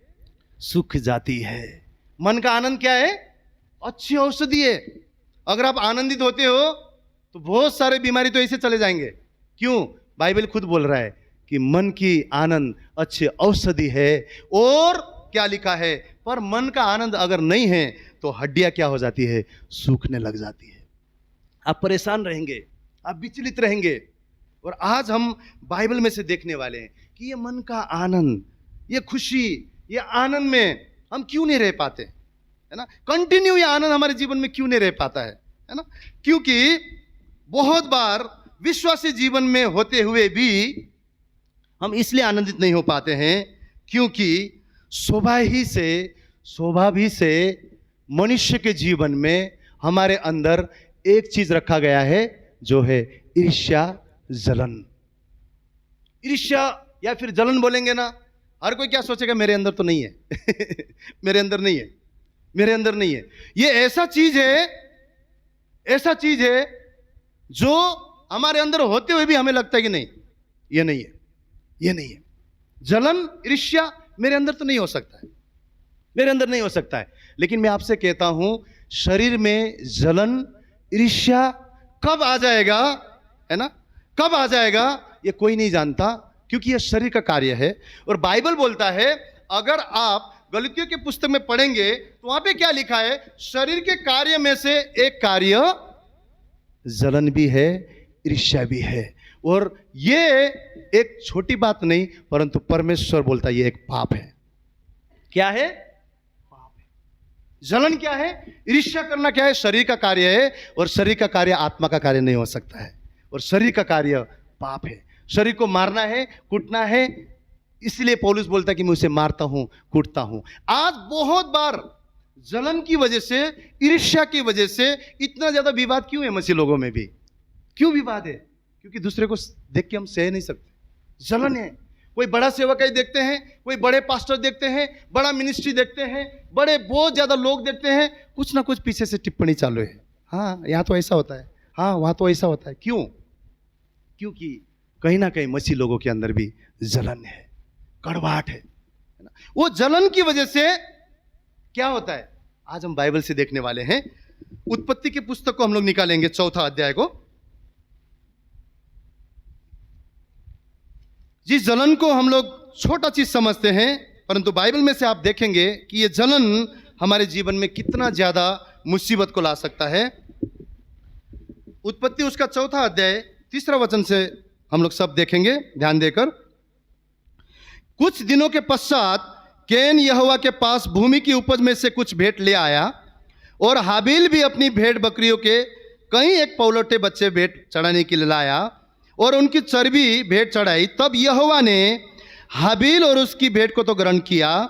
सूख जाती है। मन का आनंद क्या है? अच्छी औषधि है। अगर आप आनंदित होते हो तो बहुत सारे बीमारी तो ऐसे चले जाएंगे। क्यों? बाइबल खुद बोल रहा है कि मन की आनंद अच्छी औषधि है। और क्या लिखा है? पर मन का आनंद अगर नहीं है तो हड्डियां क्या हो जाती है? सूखने लग जाती है। आप परेशान रहेंगे, आप विचलित रहेंगे। और आज हम बाइबल में से देखने वाले हैं कि ये मन का आनंद, ये खुशी, ये आनंद में हम क्यों नहीं रह पाते, है ना। कंटिन्यू ये आनंद हमारे जीवन में क्यों नहीं रह पाता है ना। क्योंकि बहुत बार विश्वासी जीवन में होते हुए भी हम इसलिए आनंदित नहीं हो पाते हैं क्योंकि स्वभाव से मनुष्य के जीवन में हमारे अंदर एक चीज रखा गया है, जो है ईर्ष्या, जलन। ईर्ष्या या फिर जलन बोलेंगे ना, हर कोई क्या सोचेगा? मेरे अंदर तो नहीं है। मेरे अंदर नहीं है, मेरे अंदर नहीं है। ये ऐसा चीज है जो हमारे अंदर होते हुए भी हमें लगता है कि नहीं, ये नहीं है, ये नहीं है। जलन, ईर्ष्या मेरे अंदर तो नहीं हो सकता है, मेरे अंदर नहीं हो सकता है। लेकिन मैं आपसे कहता हूं, शरीर में जलन, ईर्ष्या कब आ जाएगा, है ना, कब आ जाएगा ये कोई नहीं जानता, क्योंकि यह शरीर का कार्य है। और बाइबल बोलता है, अगर आप गलतियों के पुस्तक में पढ़ेंगे तो वहां पे क्या लिखा है? शरीर के कार्य में से एक कार्य जलन भी है, ईर्ष्या भी है। और ये एक छोटी बात नहीं, परंतु परमेश्वर बोलता है ये एक पाप है। क्या है? पाप है। जलन क्या है? ईर्ष्या करना क्या है? शरीर का कार्य है, और शरीर का कार्य आत्मा का कार्य नहीं हो सकता है। और शरीर का कार्य पाप है। शरीर को मारना है, कूटना है। इसलिए पौलुस बोलता है कि मैं उसे मारता हूं, कूटता हूं। आज बहुत बार जलन की वजह से, ईर्ष्या की वजह से इतना ज्यादा विवाद क्यों है मसीह लोगों में भी? क्यों विवाद है? क्योंकि दूसरे को देख के हम सह नहीं सकते, जलन है। कोई बड़ा सेवकाई देखते हैं, कोई बड़े पास्टर देखते हैं, बड़ा मिनिस्ट्री देखते हैं, बड़े बहुत ज्यादा लोग देखते हैं, कुछ ना कुछ पीछे से टिप्पणी चालू है। हाँ, यहाँ तो ऐसा होता है, हाँ वहां तो ऐसा होता है। क्यों? क्योंकि कहीं ना कहीं मसीह लोगों के अंदर भी जलन है, कड़वाहट है ना। वो जलन की वजह से क्या होता है, आज हम बाइबल से देखने वाले हैं। उत्पत्ति की पुस्तक को हम लोग निकालेंगे, 4 अध्याय को। जिस जलन को हम लोग छोटा चीज समझते हैं, परंतु बाइबल में से आप देखेंगे कि ये जलन हमारे जीवन में कितना ज्यादा मुसीबत को ला सकता है। उत्पत्ति उसका 4 अध्याय 3 वचन से हम लोग सब देखेंगे, ध्यान देकर। कुछ दिनों के पश्चात कैन यहोवा के पास भूमि की उपज में से कुछ भेंट ले आया, और हाबिल भी अपनी भेड़ बकरियों के कहीं एक पौलटे बच्चे भेंट चढ़ाने के लिए लाया, और उनकी चर्बी भेंट चढ़ाई। तब यहोवा ने हाबिल और उसकी भेंट को तो ग्रहण किया,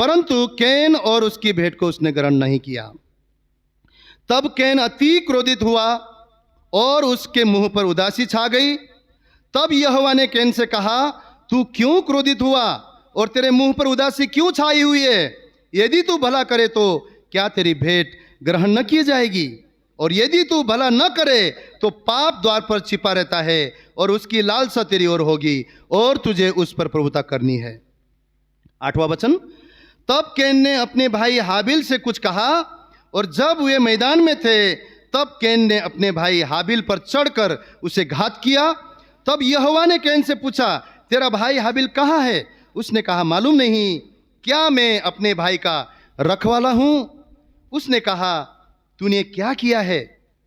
परंतु कैन और उसकी भेंट को उसने ग्रहण नहीं किया। तब कैन अति क्रोधित हुआ और उसके मुंह पर उदासी छा गई। तब यहोवा ने कैन से कहा, तू क्यों क्रोधित हुआ और तेरे मुंह पर उदासी क्यों छाई हुई है? यदि तू भला करे तो क्या तेरी भेंट ग्रहण न की जाएगी? और यदि तू भला न करे तो पाप द्वार पर छिपा रहता है और उसकी लालसा तेरी ओर होगी और तुझे उस पर प्रभुता करनी है। 8वां वचन, तब कैन ने अपने भाई हाबिल से कुछ कहा और जब वे मैदान में थे तब कैन ने अपने भाई हाबिल पर चढ़कर उसे घात किया। तब यहोवा ने कैन से पूछा, तेरा भाई हाबिल कहाँ है? उसने कहा, मालूम नहीं, क्या मैं अपने भाई का रखवाला हूं? उसने कहा, तूने क्या किया है?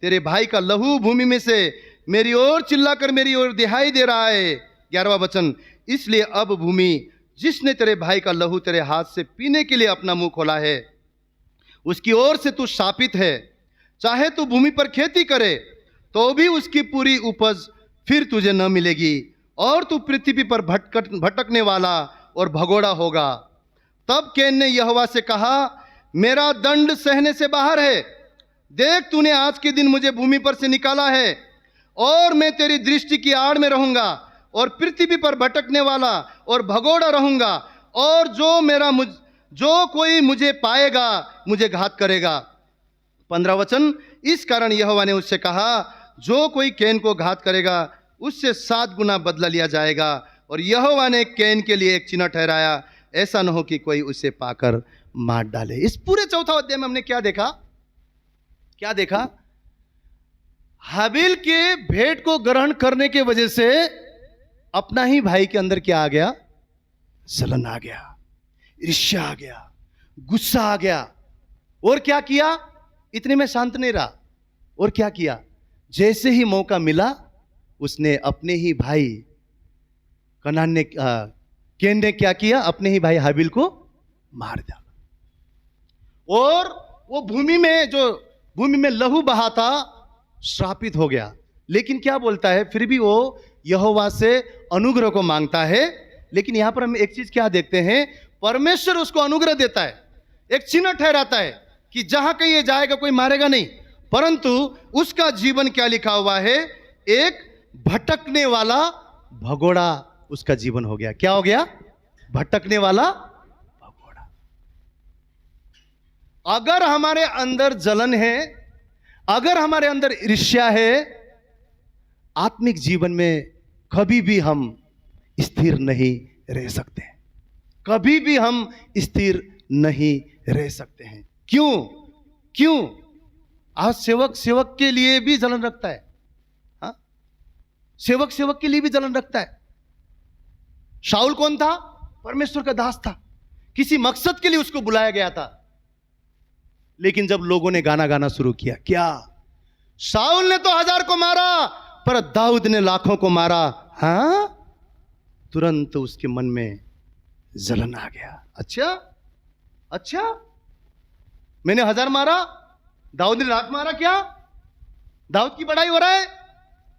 तेरे भाई का लहू भूमि में से मेरी ओर चिल्लाकर मेरी ओर दिखाई दे रहा है। 11वां वचन, इसलिए अब भूमि जिसने तेरे भाई का लहू तेरे हाथ से पीने के लिए अपना मुंह खोला है, उसकी ओर से तू शापित है। चाहे तू भूमि पर खेती करे तो भी उसकी पूरी उपज फिर तुझे न मिलेगी और तू पृथ्वी पर भटकने वाला और भगोड़ा होगा। तब कैन ने यहोवा से कहा, मेरा दंड सहने से बाहर है। देख, तूने आज के दिन मुझे भूमि पर से निकाला है और मैं तेरी दृष्टि की आड़ में रहूंगा और पृथ्वी पर भटकने वाला और भगोड़ा रहूंगा और जो कोई मुझे पाएगा मुझे घात करेगा। 15 वचन, इस कारण यहोवा ने उससे कहा, जो कोई कैन को घात करेगा उससे 7 गुना बदला लिया जाएगा। और यहोवा ने कैन के लिए एक चिन्ह ठहराया, ऐसा न हो कि कोई उसे पाकर मार डाले। इस पूरे चौथा अध्याय में हमने क्या देखा? हाबिल के भेंट को ग्रहण करने के वजह से अपना ही भाई के अंदर क्या आ गया? जलन आ गया, ईर्ष्या आ गया, गुस्सा आ गया। और क्या किया? इतने में शांत नहीं रहा। और क्या किया? जैसे ही मौका मिला उसने अपने ही भाई कैन ने क्या किया? अपने ही भाई हाबिल को मार दिया। और वो भूमि में लहू बहा था, श्रापित हो गया। लेकिन क्या बोलता है? फिर भी वो यहोवा से अनुग्रह को मांगता है। लेकिन यहां पर हम एक चीज क्या देखते हैं? परमेश्वर उसको अनुग्रह देता है, एक चिन्ह ठहराता है कि जहां कहीं ये जाएगा कोई मारेगा नहीं। परंतु उसका जीवन क्या लिखा हुआ है? एक भटकने वाला भगोड़ा उसका जीवन हो गया। क्या हो गया? भटकने वाला भगोड़ा। अगर हमारे अंदर जलन है, अगर हमारे अंदर ईर्ष्या है, आत्मिक जीवन में कभी भी हम स्थिर नहीं रह सकते। कभी भी हम स्थिर नहीं रह सकते हैं। क्यों? आज सेवक के लिए भी जलन रखता है। हाँ? सेवक के लिए भी जलन रखता है। शाऊल कौन था? परमेश्वर का दास था। किसी मकसद के लिए उसको बुलाया गया था। लेकिन जब लोगों ने गाना गाना शुरू किया, क्या? शाऊल ने तो 1000 को मारा पर दाऊद ने लाखों को मारा। हाँ? तुरंत उसके मन में जलन आ गया। अच्छा, मैंने 1000 मारा, दाऊद ने लाख मारा। क्या दाऊद की बड़ाई हो रहा है?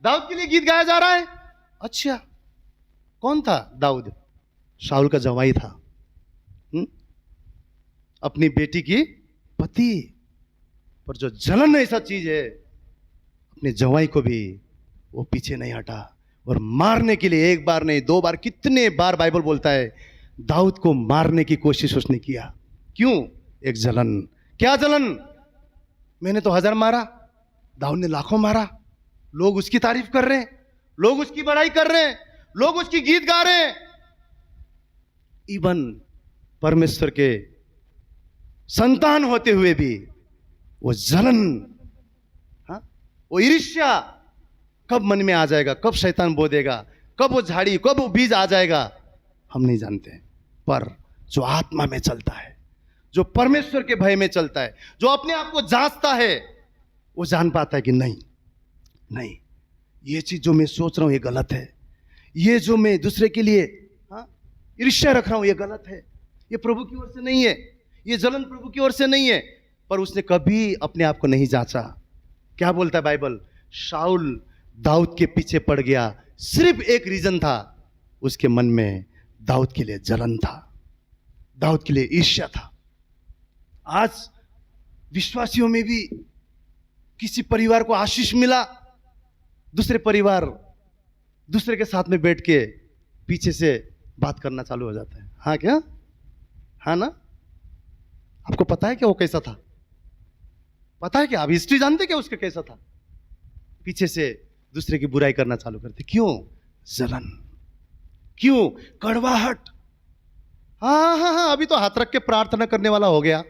दाऊद के लिए गीत गाया जा रहा है? अच्छा, कौन था दाऊद? शाऊल का जवाई था। अपनी बेटी की पति। पर जो जलन ऐसा चीज है, अपने जवाई को भी वो पीछे नहीं हटा और मारने के लिए 1 बार नहीं 2 बार, कितने बार बाइबल बोलता है दाऊद को मारने की कोशिश उसने किया। क्यों? एक जलन। क्या जलन? मैंने तो 1000 मारा, दाऊद ने लाखों मारा। लोग उसकी तारीफ कर रहे हैं, लोग उसकी बड़ाई कर रहे हैं, लोग उसकी गीत गा रहे हैं। इवन परमेश्वर के संतान होते हुए भी वो जलन, हाँ, वो ईर्ष्या कब मन में आ जाएगा, कब शैतान बो देगा, कब वो झाड़ी, कब वो बीज आ जाएगा, हम नहीं जानते। पर जो आत्मा में चलता है, जो परमेश्वर के भय में चलता है, जो अपने आप को जांचता है, वो जान पाता है कि नहीं, ये चीज जो मैं सोच रहा हूं ये गलत है, ये जो मैं दूसरे के लिए ईर्ष्या रख रहा हूं ये गलत है, ये प्रभु की ओर से नहीं है, ये जलन प्रभु की ओर से नहीं है। पर उसने कभी अपने आप को नहीं जांचा। क्या बोलता है बाइबल? शाऊल दाऊद के पीछे पड़ गया, सिर्फ एक रीजन था, उसके मन में दाऊद के लिए जलन था। दाऊद के लिए ईर्ष्या था। आज विश्वासियों में भी किसी परिवार को आशीष मिला, दूसरे परिवार दूसरे के साथ में बैठ के पीछे से बात करना चालू हो जाता है। हाँ क्या? हाँ ना? आपको पता है क्या वो कैसा था? पता है क्या? आप हिस्ट्री जानते क्या उसका कैसा था? पीछे से दूसरे की बुराई करना चालू करते। क्यों? जलन। क्यों? कड़वाहट। हाँ हाँ हाँ, अभी तो हाथ रख के प्रार्थना करने वाला हो गया,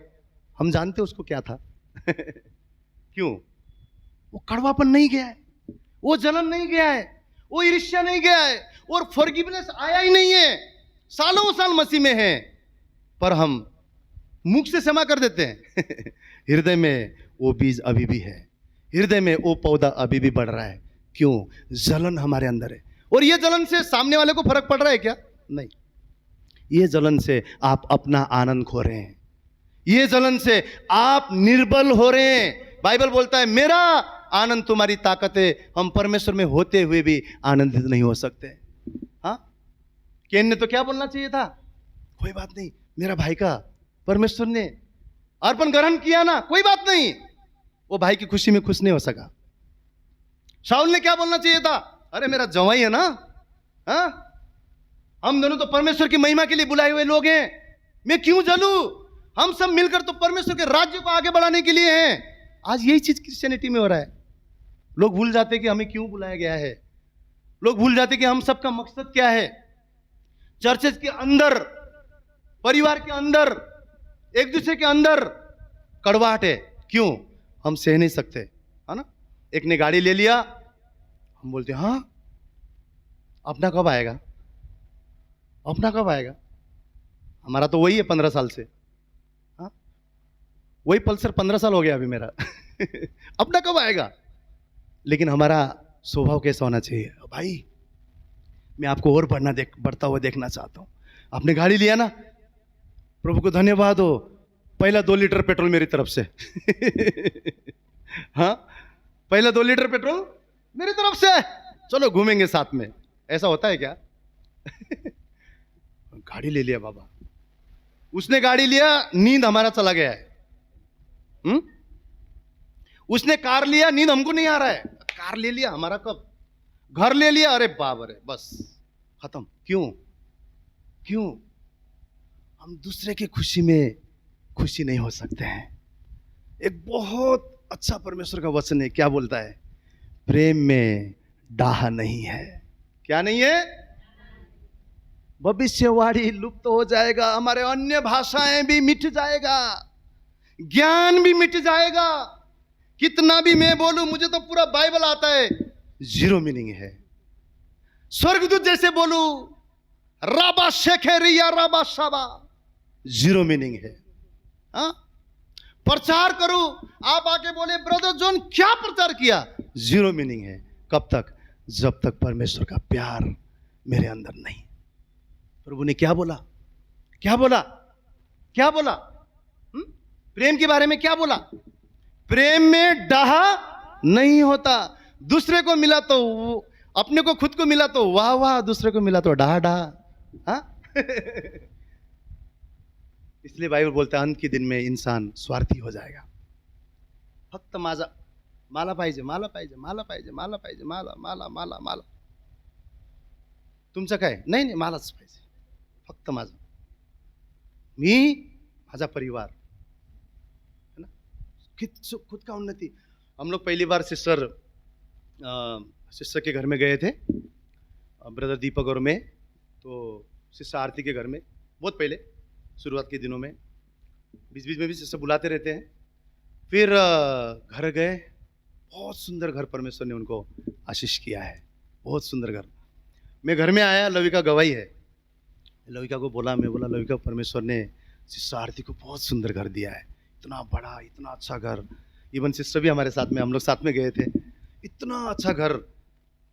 हम जानते उसको क्या था। क्यों? वो कड़वापन नहीं गया है, वो जलन नहीं गया है, वो ईर्ष्या नहीं गया है, और फॉरगिवनेस आया ही नहीं है। सालों साल मसीह में है, पर हम मुख से क्षमा कर देते हैं। हृदय में वो बीज अभी भी है, हृदय में वो पौधा अभी भी बढ़ रहा है। क्यों? जलन हमारे अंदर है। और ये जलन से सामने वाले को फर्क पड़ रहा है क्या? नहीं। ये जलन से आप अपना आनंद खो रहे हैं, ये जलन से आप निर्बल हो रहे हैं। बाइबल बोलता है मेरा आनंद तुम्हारी ताकत है। हम परमेश्वर में होते हुए भी आनंदित नहीं हो सकते। हाँ, केन ने तो क्या बोलना चाहिए था? कोई बात नहीं, मेरा भाई का परमेश्वर ने अर्पण ग्रहण किया ना, कोई बात नहीं। वो भाई की खुशी में खुश नहीं हो सका। शाऊल ने क्या बोलना चाहिए था? अरे मेरा जवाई है ना, हाँ, हम दोनों तो परमेश्वर की महिमा के लिए बुलाए हुए लोग हैं, मैं क्यों जलूं? हम सब मिलकर तो परमेश्वर के राज्य को आगे बढ़ाने के लिए हैं। आज यही चीज क्रिश्चियनिटी में हो रहा है। लोग भूल जाते कि हमें क्यों बुलाया गया है, लोग भूल जाते कि हम सबका मकसद क्या है। चर्चेस के अंदर, परिवार के अंदर, एक दूसरे के अंदर कड़वाहट है। क्यों? हम सह नहीं सकते, है ना? एक ने गाड़ी ले लिया, हम बोलते हाँ अपना कब आएगा, अपना कब आएगा? हमारा तो वही है 15 साल से। हाँ, वही पल्सर 15 साल हो गया अभी मेरा। अपना कब आएगा? लेकिन हमारा स्वभाव कैसा होना चाहिए? भाई मैं आपको और बढ़ता हुआ देखना चाहता हूं। आपने गाड़ी लिया ना, प्रभु को धन्यवाद हो, पहला 2 लीटर पेट्रोल मेरी तरफ से। हाँ, पहला 2 लीटर पेट्रोल मेरी तरफ से, चलो घूमेंगे साथ में। ऐसा होता है क्या? गाड़ी ले लिया बाबा, उसने गाड़ी लिया, नींद हमारा चला गया है। उसने कार लिया, नींद हमको नहीं आ रहा है। कार ले लिया हमारा कब, घर ले लिया, अरे बाप रे, बस खत्म। क्यों? क्यों? हम दूसरे की खुशी में खुशी नहीं हो सकते हैं। एक बहुत अच्छा परमेश्वर का वचन है, क्या बोलता है? प्रेम में डाह नहीं है। क्या नहीं है? भविष्यवाणी लुप्त हो जाएगा, हमारे अन्य भाषाएं भी मिट जाएगा, ज्ञान भी मिट जाएगा। कितना भी मैं बोलूं, मुझे तो पूरा बाइबल आता है, जीरो मीनिंग है। स्वर्गदूत जैसे बोलूं, राबा शेखेरिया राबा शाबा, जीरो मीनिंग है। हाँ, प्रचार करूं, आप आके बोले ब्रदर जॉन क्या प्रचार किया, जीरो मीनिंग है। कब तक? जब तक परमेश्वर का प्यार मेरे अंदर नहीं। प्रभु ने क्या बोला? क्या बोला? क्या बोला? प्रेम के बारे में क्या बोला? प्रेम में डाह नहीं होता। दूसरे को मिला तो अपने को, खुद को मिला तो वाह वाह, दूसरे को मिला तो डाह डाह। हाँ? इसलिए बाइबल बोलता है अंत के दिन में इंसान स्वार्थी हो जाएगा। फक्त माझा माला पाहिजे, माला पाहिजे, माला पाहिजे, माला पाहिजे, माला माला माला माला। तुमचं काय? नाही नाही, मालाच पाहिजे, फक्त माझा, मी, माझा परिवार, है ना? खुद का उन्नति। हम लोग पहली बार सिस्टर के घर में गए थे, ब्रदर दीपक और मैं, तो सिस्टर आरती के घर में, बहुत पहले शुरुआत के दिनों में, बीच बीच में भी सिस्टर बुलाते रहते हैं। फिर घर गए, बहुत सुंदर घर परमेश्वर ने उनको आशीष किया है, बहुत सुंदर घर। मैं घर में आया, लविका गवाही है, लविका को बोला, मैं बोला लविका परमेश्वर ने सिस्टर आरती को बहुत सुंदर घर दिया है, इतना बड़ा, इतना अच्छा घर। इवन सिस्टर भी हमारे साथ में, हम लोग साथ में गए थे, इतना अच्छा घर।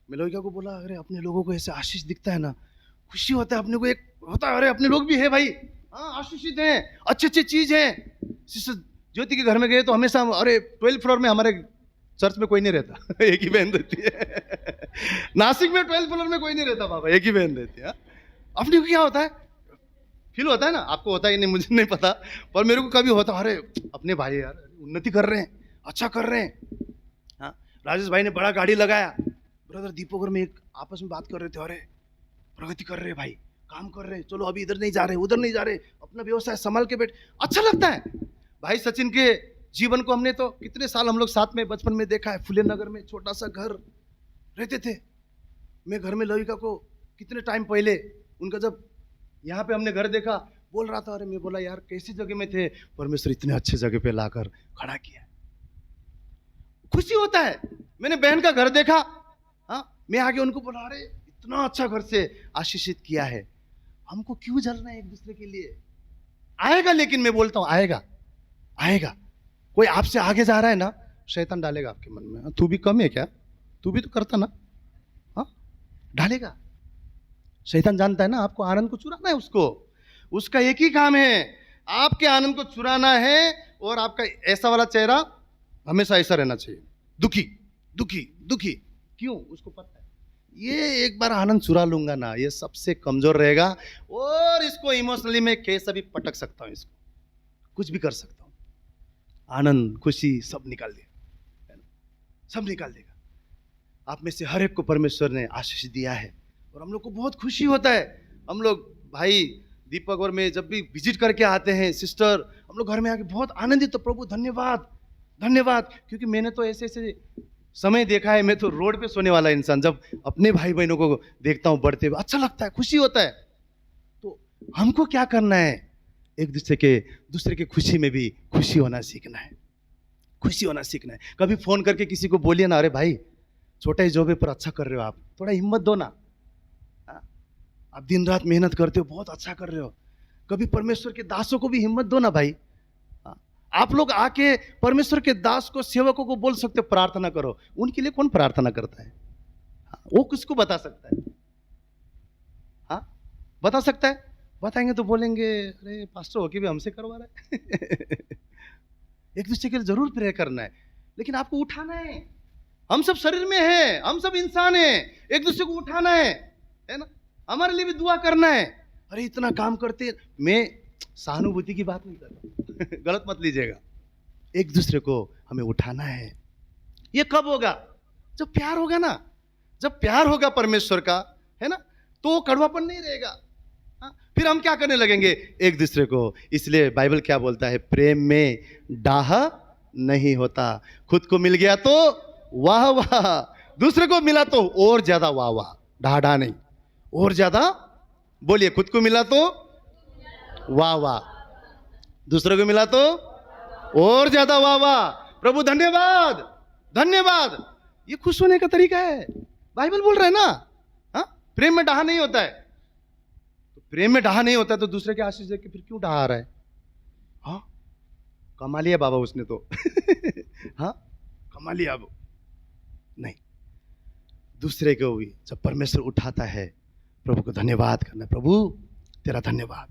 मैं लविका को बोला अरे अपने लोगों को ऐसे आशीष दिखता है ना, खुशी होता है, अपने को एक होता है अरे अपने लोग भी है भाई, हाँ आशीषित हैं, अच्छी अच्छी चीज है। सिस्टर ज्योति के घर में गए तो हमेशा, अरे 12th फ्लोर में हमारे चर्च में कोई नहीं रहता, एक ही बहन रहती है। नासिक में 12th फ्लोर में कोई नहीं रहता बाबा, एक ही बहन रहती है। अपने को क्या होता है, फील होता है ना, आपको होता है कि नहीं मुझे नहीं पता, पर मेरे को कभी होता, अरे अपने भाई यार उन्नति कर रहे हैं, अच्छा कर रहे हैं। हाँ, राजेश भाई ने बड़ा गाड़ी लगाया, ब्रदर दीपक और मैं एक आपस में बात कर रहे थे, अरे प्रगति कर रहे हैं भाई, काम कर रहे हैं, चलो अभी इधर नहीं जा रहे, उधर नहीं जा रहे, अपना व्यवसाय संभाल के बैठ, अच्छा लगता है। भाई सचिन के जीवन को हमने तो कितने साल हम लोग साथ में बचपन में देखा है। फुले नगर में छोटा सा घर रहते थे, मैं घर में लविका को कितने टाइम पहले उनका जब यहाँ पे हमने घर देखा, बोल रहा था, अरे मैं बोला यार कैसी जगह में थे, परमेश्वर इतने अच्छे जगह पे लाकर खड़ा किया। खुशी होता है। मैंने बहन का घर देखा, हाँ, मैं आगे उनको बोला, अरे इतना अच्छा घर से आशीषित किया है, हमको क्यों जलना है एक दूसरे के लिए। आएगा, लेकिन मैं बोलता हूं आएगा, आएगा। कोई आपसे आगे जा रहा है ना, शैतान डालेगा आपके मन में, तू भी कम है क्या, तू भी तो करता ना, हाँ, डालेगा। शैतान जानता है ना आपको आनंद को चुराना है, उसका एक ही काम है, आपके आनंद को चुराना है। और आपका ऐसा वाला चेहरा हमेशा ऐसा रहना चाहिए, दुखी दुखी दुखी। क्यों, उसको पता है ये एक बार आनंद चुरा लूंगा ना, ये सबसे कमजोर रहेगा और इसको इमोशनली मैं कैसे भी पटक सकता हूं, इसको कुछ भी कर सकता हूं। आनंद खुशी सब निकाल देगा, सब निकाल देगा। आप में से हर एक को परमेश्वर ने आशीष दिया है और हम लोग को बहुत खुशी होता है। हम लोग भाई दीपक और मैं जब भी विजिट करके आते हैं, सिस्टर, हम लोग घर में आके बहुत आनंदित, तो प्रभु धन्यवाद धन्यवाद। क्योंकि मैंने तो ऐसे ऐसे समय देखा है, मैं तो रोड पे सोने वाला इंसान, जब अपने भाई बहनों को देखता हूँ बढ़ते हुए, अच्छा लगता है, खुशी होता है। तो हमको क्या करना है, एक दूसरे के खुशी में भी खुशी होना सीखना है, खुशी होना सीखना है। कभी फोन करके किसी को बोलिए ना, अरे भाई छोटा ही जॉब है पर अच्छा कर रहे हो, आप थोड़ा हिम्मत दो ना, आप दिन रात मेहनत करते हो, बहुत अच्छा कर रहे हो। कभी परमेश्वर के दासों को भी हिम्मत दो ना भाई। आप लोग आके परमेश्वर के दास को, सेवकों को बोल सकते हो प्रार्थना करो, उनके लिए कौन प्रार्थना करता है, वो किसको बता सकता है, हाँ बता सकता है। बताएंगे तो बोलेंगे अरे पास्टर होके भी हमसे करवा रहा है। एक दूसरे के लिए जरूर प्रेयर करना है, लेकिन आपको उठाना है। हम सब शरीर में हैं, हम सब इंसान हैं, एक दूसरे को उठाना है ना। हमारे लिए भी दुआ करना है। अरे इतना काम करते, मैं सहानुभूति की बात नहीं कर रहा, गलत मत लीजिएगा। एक दूसरे को हमें उठाना है। ये कब होगा, जब प्यार होगा ना, जब प्यार होगा परमेश्वर का, है ना, तो कड़वापन नहीं रहेगा। फिर हम क्या करने लगेंगे एक दूसरे को। इसलिए बाइबल क्या बोलता है, प्रेम में डाह नहीं होता। खुद को मिल गया तो वाह वाह, दूसरे को मिला तो और ज्यादा वाह वाह, डाह डाह नहीं, और ज्यादा। बोलिए, खुद को मिला तो वाह वाह, दूसरे को मिला तो और ज्यादा वाह वाह। प्रभु धन्यवाद धन्यवाद। ये खुश होने का तरीका है, बाइबल बोल रहा है ना। हाँ, प्रेम में डाह नहीं होता है। तो प्रेम में डाह नहीं होता है तो दूसरे के आशीष देख के फिर क्यों डाह रहा है। हाँ, कमा लिया बाबा उसने तो। हाँ, कमा लिया अब नहीं। दूसरे को भी जब परमेश्वर उठाता है, प्रभु को धन्यवाद करना। प्रभु तेरा धन्यवाद,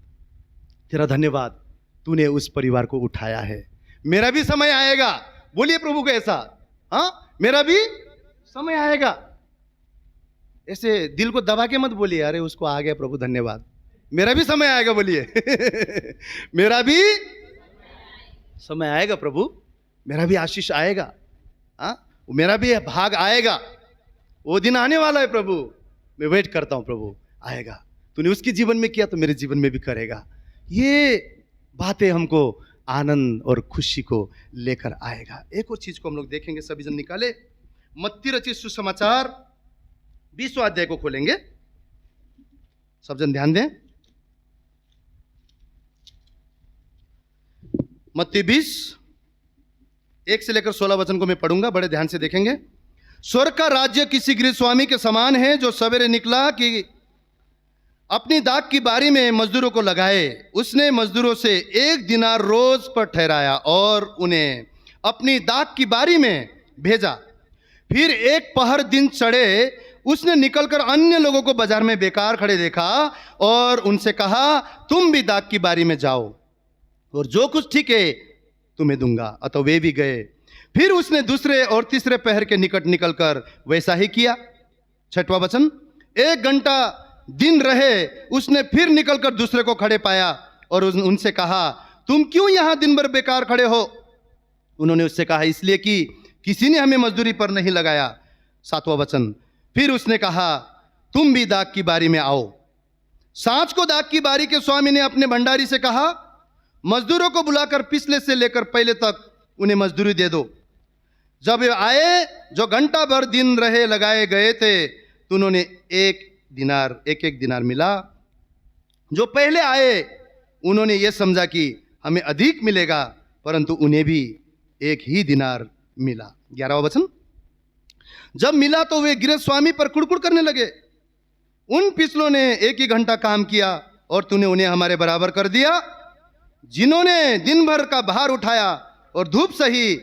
तेरा धन्यवाद, तूने उस परिवार को उठाया है। मेरा भी समय आएगा। बोलिए प्रभु को ऐसा, हाँ मेरा भी समय आएगा। ऐसे दिल को दबा के मत बोलिए, अरे उसको आ गया प्रभु धन्यवाद, मेरा भी समय आएगा। बोलिए मेरा भी समय आएगा प्रभु, मेरा भी आशीष आएगा, हाँ मेरा भी भाग आएगा। वो दिन आने वाला है प्रभु, मैं वेट करता हूं। प्रभु आएगा, तूने उसके जीवन में किया तो मेरे जीवन में भी करेगा। ये बातें हमको आनंद और खुशी को लेकर आएगा। एक और चीज को हम लोग देखेंगे, सभी जन निकाले, मत्ती रचित सुसमाचार 20वां अध्याय को खोलेंगे। सब जन ध्यान दें, मत्ती 20 1 से लेकर 16 वचन को मैं पढ़ूंगा, बड़े ध्यान से देखेंगे। स्वर्ग का राज्य किसी गृह स्वामी के समान है, जो सवेरे निकला कि अपनी दाख की बारी में मजदूरों को लगाए। उसने मजदूरों से 1 दिनार रोज पर ठहराया और उन्हें अपनी दाख की बारी में भेजा। फिर एक पहर दिन चढ़े उसने निकलकर अन्य लोगों को बाजार में बेकार खड़े देखा और उनसे कहा, तुम भी दाख की बारी में जाओ और जो कुछ ठीक है तुम्हें दूंगा। अतः वे भी गए। फिर उसने दूसरे और तीसरे पहर के निकट निकलकर वैसा ही किया। 6वां वचन, 1 घंटा दिन रहे उसने फिर निकलकर दूसरे को खड़े पाया और उनसे कहा, तुम क्यों यहां दिन भर बेकार खड़े हो? उन्होंने उससे कहा, इसलिए कि किसी ने हमें मजदूरी पर नहीं लगाया। 7वां वचन, फिर उसने कहा, तुम भी दाख की बारी में आओ। सांझ को दाख की बारी के स्वामी ने अपने भंडारी से कहा, मजदूरों को बुलाकर पिछले से लेकर पहले तक उन्हें मजदूरी दे दो। जब वे आए जो घंटा भर दिन रहे लगाए गए थे, तो उन्होंने एक एक दिनार मिला। जो पहले आए उन्होंने ये समझा कि हमें अधिक मिलेगा, परंतु उन्हें भी एक ही दिनार मिला। 11वां वचन, जब मिला तो वे गृह स्वामी पर कुड़कुड़ करने लगे, उन पिछलों ने एक ही घंटा काम किया और तूने उन्हें हमारे बराबर कर दिया। जिन्होंने दिन भर का भार उठाया और धूप सही,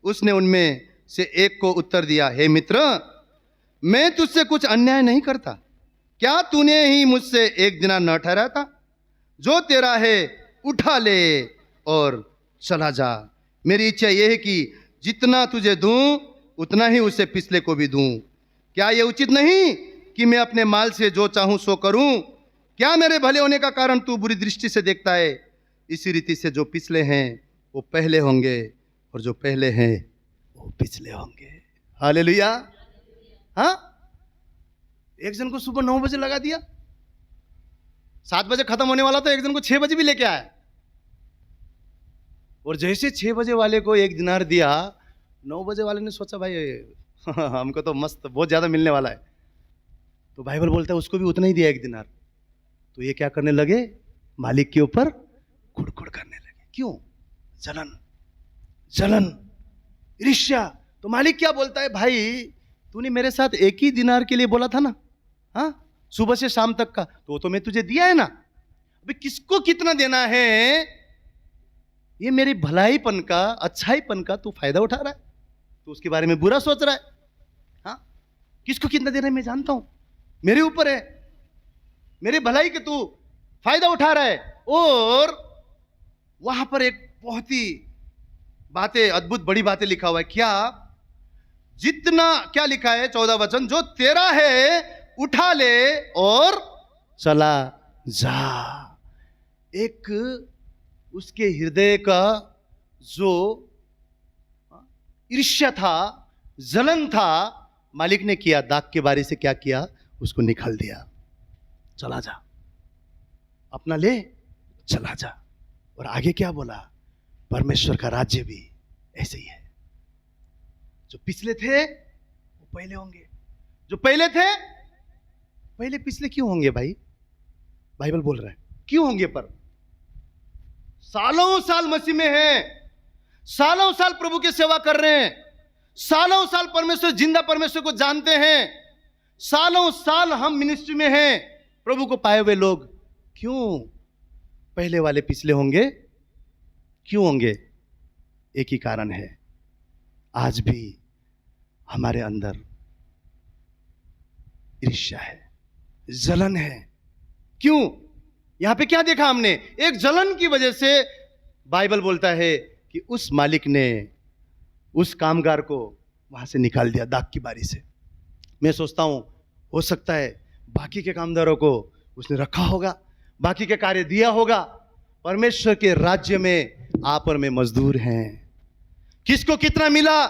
उसने उनमें से एक को उत्तर दिया, हे मित्र, मैं तुझसे कुछ अन्याय नहीं करता। क्या तूने ही मुझसे एक दिनार न ठहराया था? जो तेरा है उठा ले और चला जा। मेरी इच्छा यह है कि जितना तुझे दूं उतना ही उसे पिछले को भी दूं। क्या यह उचित नहीं कि मैं अपने माल से जो चाहूं सो करूं? क्या मेरे भले होने का कारण तू बुरी दृष्टि से देखता है? इसी रीति से जो पिछले हैं वो पहले होंगे और जो पहले हैं वो पिछले होंगे। हालेलुया। हाँ, एक जन को सुबह 9 बजे लगा दिया, 7 बजे खत्म होने वाला था, एक जन को 6 बजे भी लेके आया, और जैसे 6 बजे वाले को एक दिनार दिया, 9 बजे वाले ने सोचा भाई हमको तो मस्त बहुत ज्यादा मिलने वाला है, तो बाइबल बोलता है उसको भी उतना ही दिया एक दिनार। तो ये क्या करने लगे? मालिक के ऊपर कुड़कुड़ करने लगे। क्यों? जलन, ईर्ष्या। तो मालिक क्या बोलता है, भाई तूने मेरे साथ एक ही दिनार के लिए बोला था ना, हाँ, सुबह से शाम तक का, तो मैं तुझे दिया है ना। अभी किसको कितना देना है? ये मेरी भलाईपन का, अच्छाईपन का तू फायदा उठा रहा है, तो उसके बारे में बुरा सोच रहा है। हाँ, किसको कितना देना है मैं जानता हूं, मेरे ऊपर है, मेरे भलाई के तू फायदा उठा रहा है। और वहां पर एक बहुत ही बातें, अद्भुत बड़ी बातें लिखा हुआ है। क्या? जितना, क्या लिखा है? 14वां वचन, जो तेरा है उठा ले और चला जा। एक उसके हृदय का जो ईर्ष्या था, जलन था, मालिक ने किया, दाख के बारी से क्या किया? उसको निकाल दिया। चला जा, अपना ले, चला जा। और आगे क्या बोला? परमेश्वर का राज्य भी ऐसे ही है, जो पिछले थे वो पहले होंगे, जो पहले थे पहले पिछले क्यों होंगे भाई? बाइबल बोल रहा है क्यों होंगे? पर सालों साल मसीह में हैं, सालों साल प्रभु की सेवा कर रहे हैं, सालों साल परमेश्वर, जिंदा परमेश्वर को जानते हैं, सालों साल हम मिनिस्ट्री में हैं, प्रभु को पाए हुए लोग, क्यों पहले वाले पिछले होंगे? क्यों होंगे? एक ही कारण है, आज भी हमारे अंदर ईर्ष्या है, जलन है। क्यों? यहां पे क्या देखा हमने? एक जलन की वजह से बाइबल बोलता है कि उस मालिक ने उस कामगार को वहां से निकाल दिया दाख की बारी से। मैं सोचता हूं हो सकता है बाकी के कामदारों को उसने रखा होगा, बाकी के कार्य दिया होगा। परमेश्वर के राज्य में आप और मैं मजदूर हैं। किसको कितना मिला,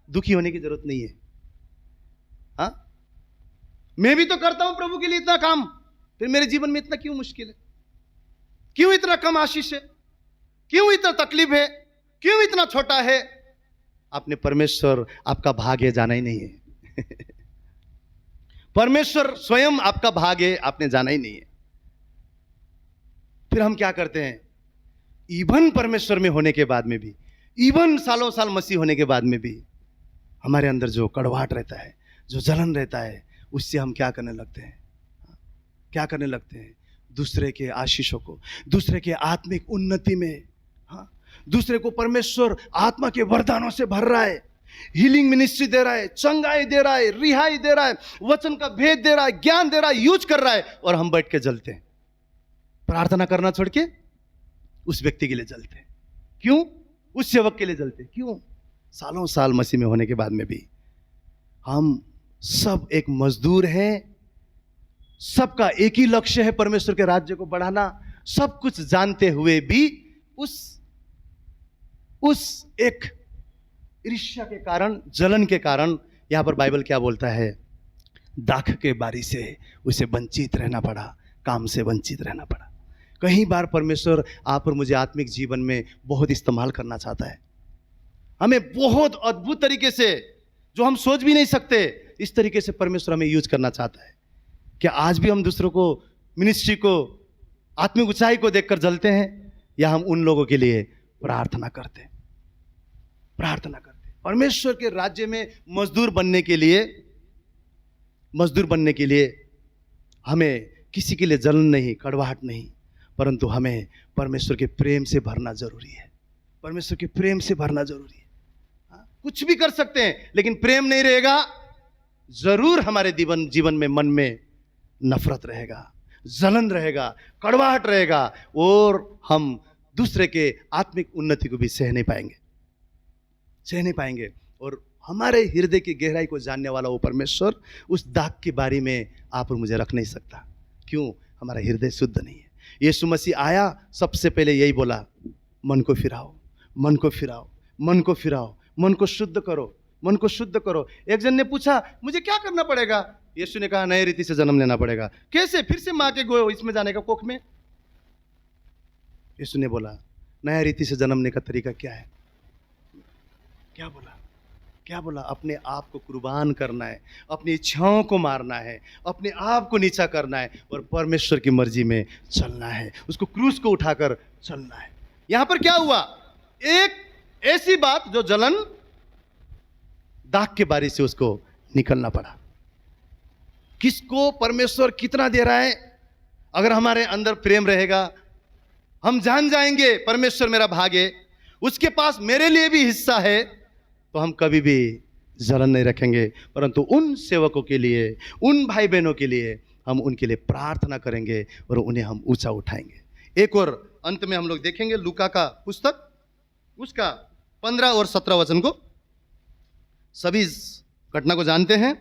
दुखी होने की जरूरत नहीं है। हाँ, मैं भी तो करता हूं प्रभु के लिए इतना काम, फिर मेरे जीवन में इतना क्यों मुश्किल है? क्यों इतना कम आशीष है? क्यों इतना तकलीफ है? क्यों इतना छोटा है? आपने परमेश्वर आपका भाग है जाना ही नहीं है। परमेश्वर स्वयं आपका भाग है, आपने जाना ही नहीं है। फिर हम क्या करते हैं? इवन परमेश्वर में होने के बाद में भी, इवन सालों साल मसीह होने के बाद में भी, हमारे अंदर जो कड़वाहट रहता है, जो जलन रहता है, उससे हम क्या करने लगते हैं? क्या करने लगते हैं? दूसरे के आशीषों को, दूसरे के आत्मिक उन्नति में, हाँ, दूसरे को परमेश्वर आत्मा के वरदानों से भर रहा है, हीलिंग मिनिस्ट्री दे रहा है, चंगाई दे रहा है, रिहाई दे रहा है, वचन का भेद दे रहा है, ज्ञान दे रहा है, यूज कर रहा है, और हम बैठ के जलते हैं, प्रार्थना करना छोड़ के उस व्यक्ति के लिए जलते हैं। क्यों? उस सेवक के लिए जलते हैं। क्यों? सालों साल मसीह में होने के बाद में भी हम सब एक मजदूर हैं सबका एक ही लक्ष्य है, परमेश्वर के राज्य को बढ़ाना। सब कुछ जानते हुए भी उस एक ईर्ष्या के कारण, जलन के कारण, यहां पर बाइबल क्या बोलता है, दाख के बारी से उसे वंचित रहना पड़ा, काम से वंचित रहना पड़ा। कई बार परमेश्वर आप और मुझे आत्मिक जीवन में बहुत इस्तेमाल करना चाहता है, हमें बहुत अद्भुत तरीके से, जो हम सोच भी नहीं सकते, इस तरीके से परमेश्वर हमें यूज करना चाहता है। क्या आज भी हम दूसरों को, मिनिस्ट्री को, आत्मिक ऊंचाई को देखकर जलते हैं, या हम उन लोगों के लिए प्रार्थना करते हैं? प्रार्थना करते हैं। परमेश्वर के राज्य में मजदूर बनने के लिए हमें किसी के लिए जलन नहीं, कड़वाहट नहीं, परंतु हमें परमेश्वर के प्रेम से भरना जरूरी है। परमेश्वर के प्रेम से भरना जरूरी है। कुछ भी कर सकते हैं, लेकिन प्रेम नहीं रहेगा, जरूर हमारे जीवन में, मन में नफरत रहेगा, जलन रहेगा, कड़वाहट रहेगा, और हम दूसरे के आत्मिक उन्नति को भी सह नहीं पाएंगे। और हमारे हृदय की गहराई को जानने वाला वो परमेश्वर उस दाग की बारी में आप और मुझे रख नहीं सकता। क्यों? हमारा हृदय शुद्ध नहीं है। यीशु मसीह आया, सबसे पहले यही बोला, मन को फिराओ, मन को फिराओ, मन को फिराओ, मन को शुद्ध करो, मन को शुद्ध करो। एक जन ने पूछा, मुझे क्या करना पड़ेगा? यीशु ने कहा, नए रीति से जन्म लेना पड़ेगा। कैसे? फिर से माँ के गोद इसमें जाने का, कोख में। यीशु ने बोला, नया रीति से जन्म लेने का तरीका क्या है? क्या बोला? अपने आप को कुर्बान करना है, अपनी इच्छाओं को मारना है, अपने आप को नीचा करना है, और परमेश्वर की मर्जी में चलना है, उसको क्रूस को उठाकर चलना है। यहां पर क्या हुआ? एक ऐसी बात जो जलन, दाग के बारी से उसको निकलना पड़ा। किसको परमेश्वर कितना दे रहा है? अगर हमारे अंदर प्रेम रहेगा, हम जान जाएंगे परमेश्वर मेरा भाग है, उसके पास मेरे लिए भी हिस्सा है, तो हम कभी भी जलन नहीं रखेंगे, परंतु उन सेवकों के लिए, उन भाई बहनों के लिए हम उनके लिए प्रार्थना करेंगे और उन्हें हम ऊंचा उठाएंगे। एक और अंत में हम लोग देखेंगे लूका का पुस्तक, उसका 15 और 17 वचन को। सभी इस घटना को जानते हैं।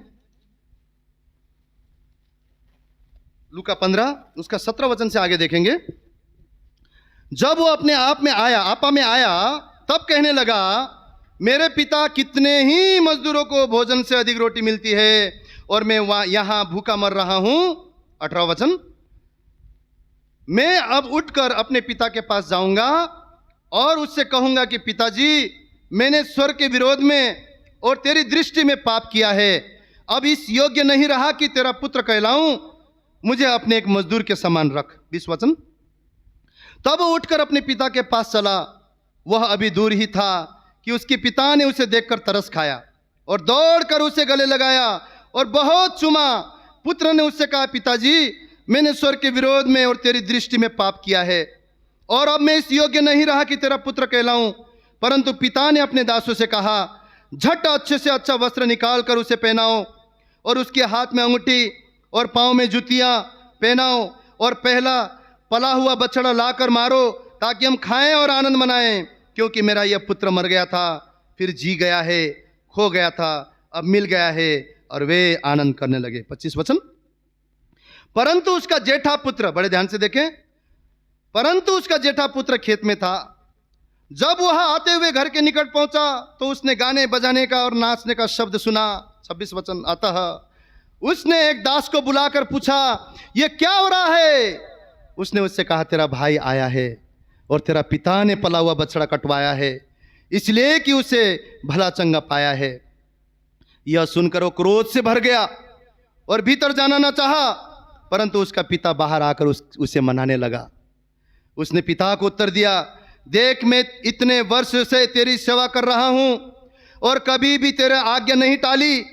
लूका 15 उसका 17 वचन से आगे देखेंगे। जब वो अपने आपा में आया, तब कहने लगा, मेरे पिता कितने ही मजदूरों को भोजन से अधिक रोटी मिलती है, और मैं यहां भूखा मर रहा हूं। 18 वचन, मैं अब उठकर अपने पिता के पास जाऊंगा और उससे कहूंगा कि पिताजी, मैंने स्वर्ग के विरोध में और तेरी दृष्टि में पाप किया है, अब इस योग्य नहीं रहा कि तेरा पुत्र कहलाऊं, मुझे अपने एक मजदूर के समान रख। 20 वचन, तब वो उठकर अपने पिता के पास चला। वह अभी दूर ही था कि उसके पिता ने उसे देखकर तरस खाया और दौड़कर उसे गले लगाया और बहुत चूमा। पुत्र ने उससे कहा, पिताजी, मैंने स्वर्ग के विरोध में और तेरी दृष्टि में पाप किया है, और अब मैं इस योग्य नहीं रहा कि तेरा पुत्र कहलाऊं। परंतु पिता ने अपने दासों से कहा, झट अच्छे से अच्छा वस्त्र निकाल कर उसे पहनाओ, और उसके हाथ में अंगूठी और पांव में जूतियां पहनाओ, और पहला पला हुआ बछड़ा लाकर मारो, ताकि हम खाएं और आनंद मनाएं। क्योंकि मेरा यह पुत्र मर गया था, फिर जी गया है, खो गया था, अब मिल गया है, और वे आनंद करने लगे। 25 वचन, परंतु उसका जेठा पुत्र, बड़े ध्यान से देखें, परंतु उसका जेठा पुत्र खेत में था। जब वह आते हुए घर के निकट पहुंचा, तो उसने गाने बजाने का और नाचने का शब्द सुना। 26 वचन, अतः उसने एक दास को बुलाकर पूछा, यह क्या हो रहा है? उसने उससे कहा, तेरा भाई आया है, और तेरा पिता ने पला हुआ बछड़ा कटवाया है, इसलिए कि उसे भला चंगा पाया है। यह सुनकर वो क्रोध से भर गया और भीतर जाना न चाहा, परंतु उसका पिता बाहर आकर उसे मनाने लगा। उसने पिता को उत्तर दिया, देख, मैं इतने वर्ष से तेरी सेवा कर रहा हूं और कभी भी तेरे आज्ञा नहीं टाली,